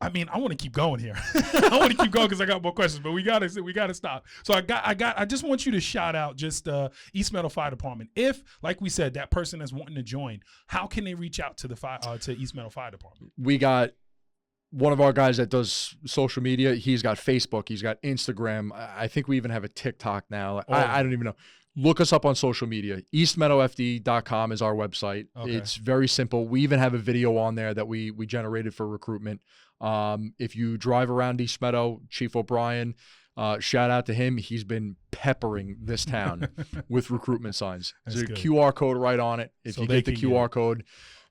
I want to keep going here. I want to keep going because I got more questions, but we gotta stop. So I just want you to shout out just East Meadow Fire Department. If, like we said, that person that's wanting to join, how can they reach out to the to East Meadow Fire Department? We got one of our guys that does social media. He's got Facebook. He's got Instagram. I think we even have a TikTok now. I don't even know. Look us up on social media. EastMeadowFD.com is our website. Okay. It's very simple. We even have a video on there that we generated for recruitment. If you drive around East Meadow, Chief O'Brien, shout out to him. He's been peppering this town with recruitment signs. There's a QR code right on it. If you get the QR code,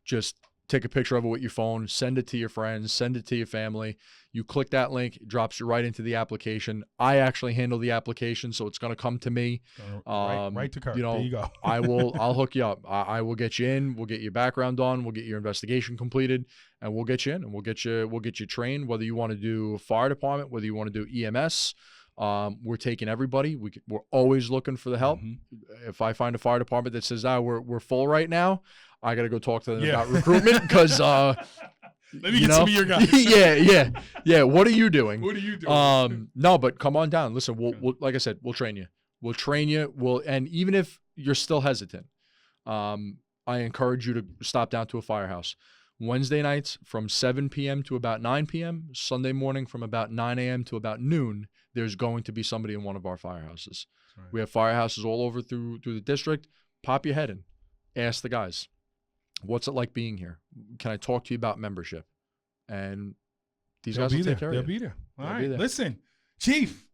just take a picture of it with your phone, send it to your friends, send it to your family. You click that link, it drops you right into the application. I actually handle the application, so it's going to come to me. Right to Kirk. There you go. I'll hook you up. I will get you in. We'll get your background done. We'll get your investigation completed, and we'll get you in, and we'll get you trained. Whether you want to do fire department, whether you want to do EMS, we're taking everybody. We're always looking for the help. If I find a fire department that says, we're full right now, I got to go talk to them about recruitment because let me get some of your guys. Yeah. What are you doing? No, but come on down. Listen, we'll like I said, we'll train you. And even if you're still hesitant, I encourage you to stop down to a firehouse. Wednesday nights from 7 p.m. to about 9 p.m. Sunday morning from about 9 a.m. to about noon. There's going to be somebody in one of our firehouses. We have firehouses all over through the district. Pop your head in. Ask the guys, what's it like being here? Can I talk to you about membership? And these guys will take care of you. They'll be there. All They'll right. be there. Listen, Chief,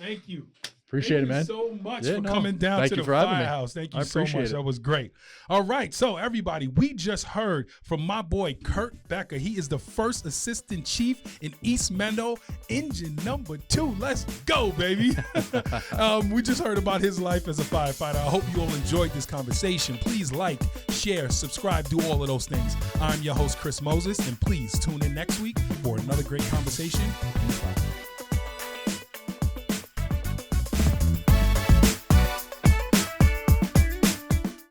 thank you. Appreciate it, man. Thank you so much Yeah, for no. coming down Thank to you the for having me. Firehouse. Thank you I so much. appreciate it. That was great. All right. So, everybody, we just heard from my boy, Kurt Becker. He is the first assistant chief in East Meadow, engine number 2. Let's go, baby. We just heard about his life as a firefighter. I hope you all enjoyed this conversation. Please like, share, subscribe, do all of those things. I'm your host, Chris Moses, and please tune in next week for another great conversation in the Firehouse.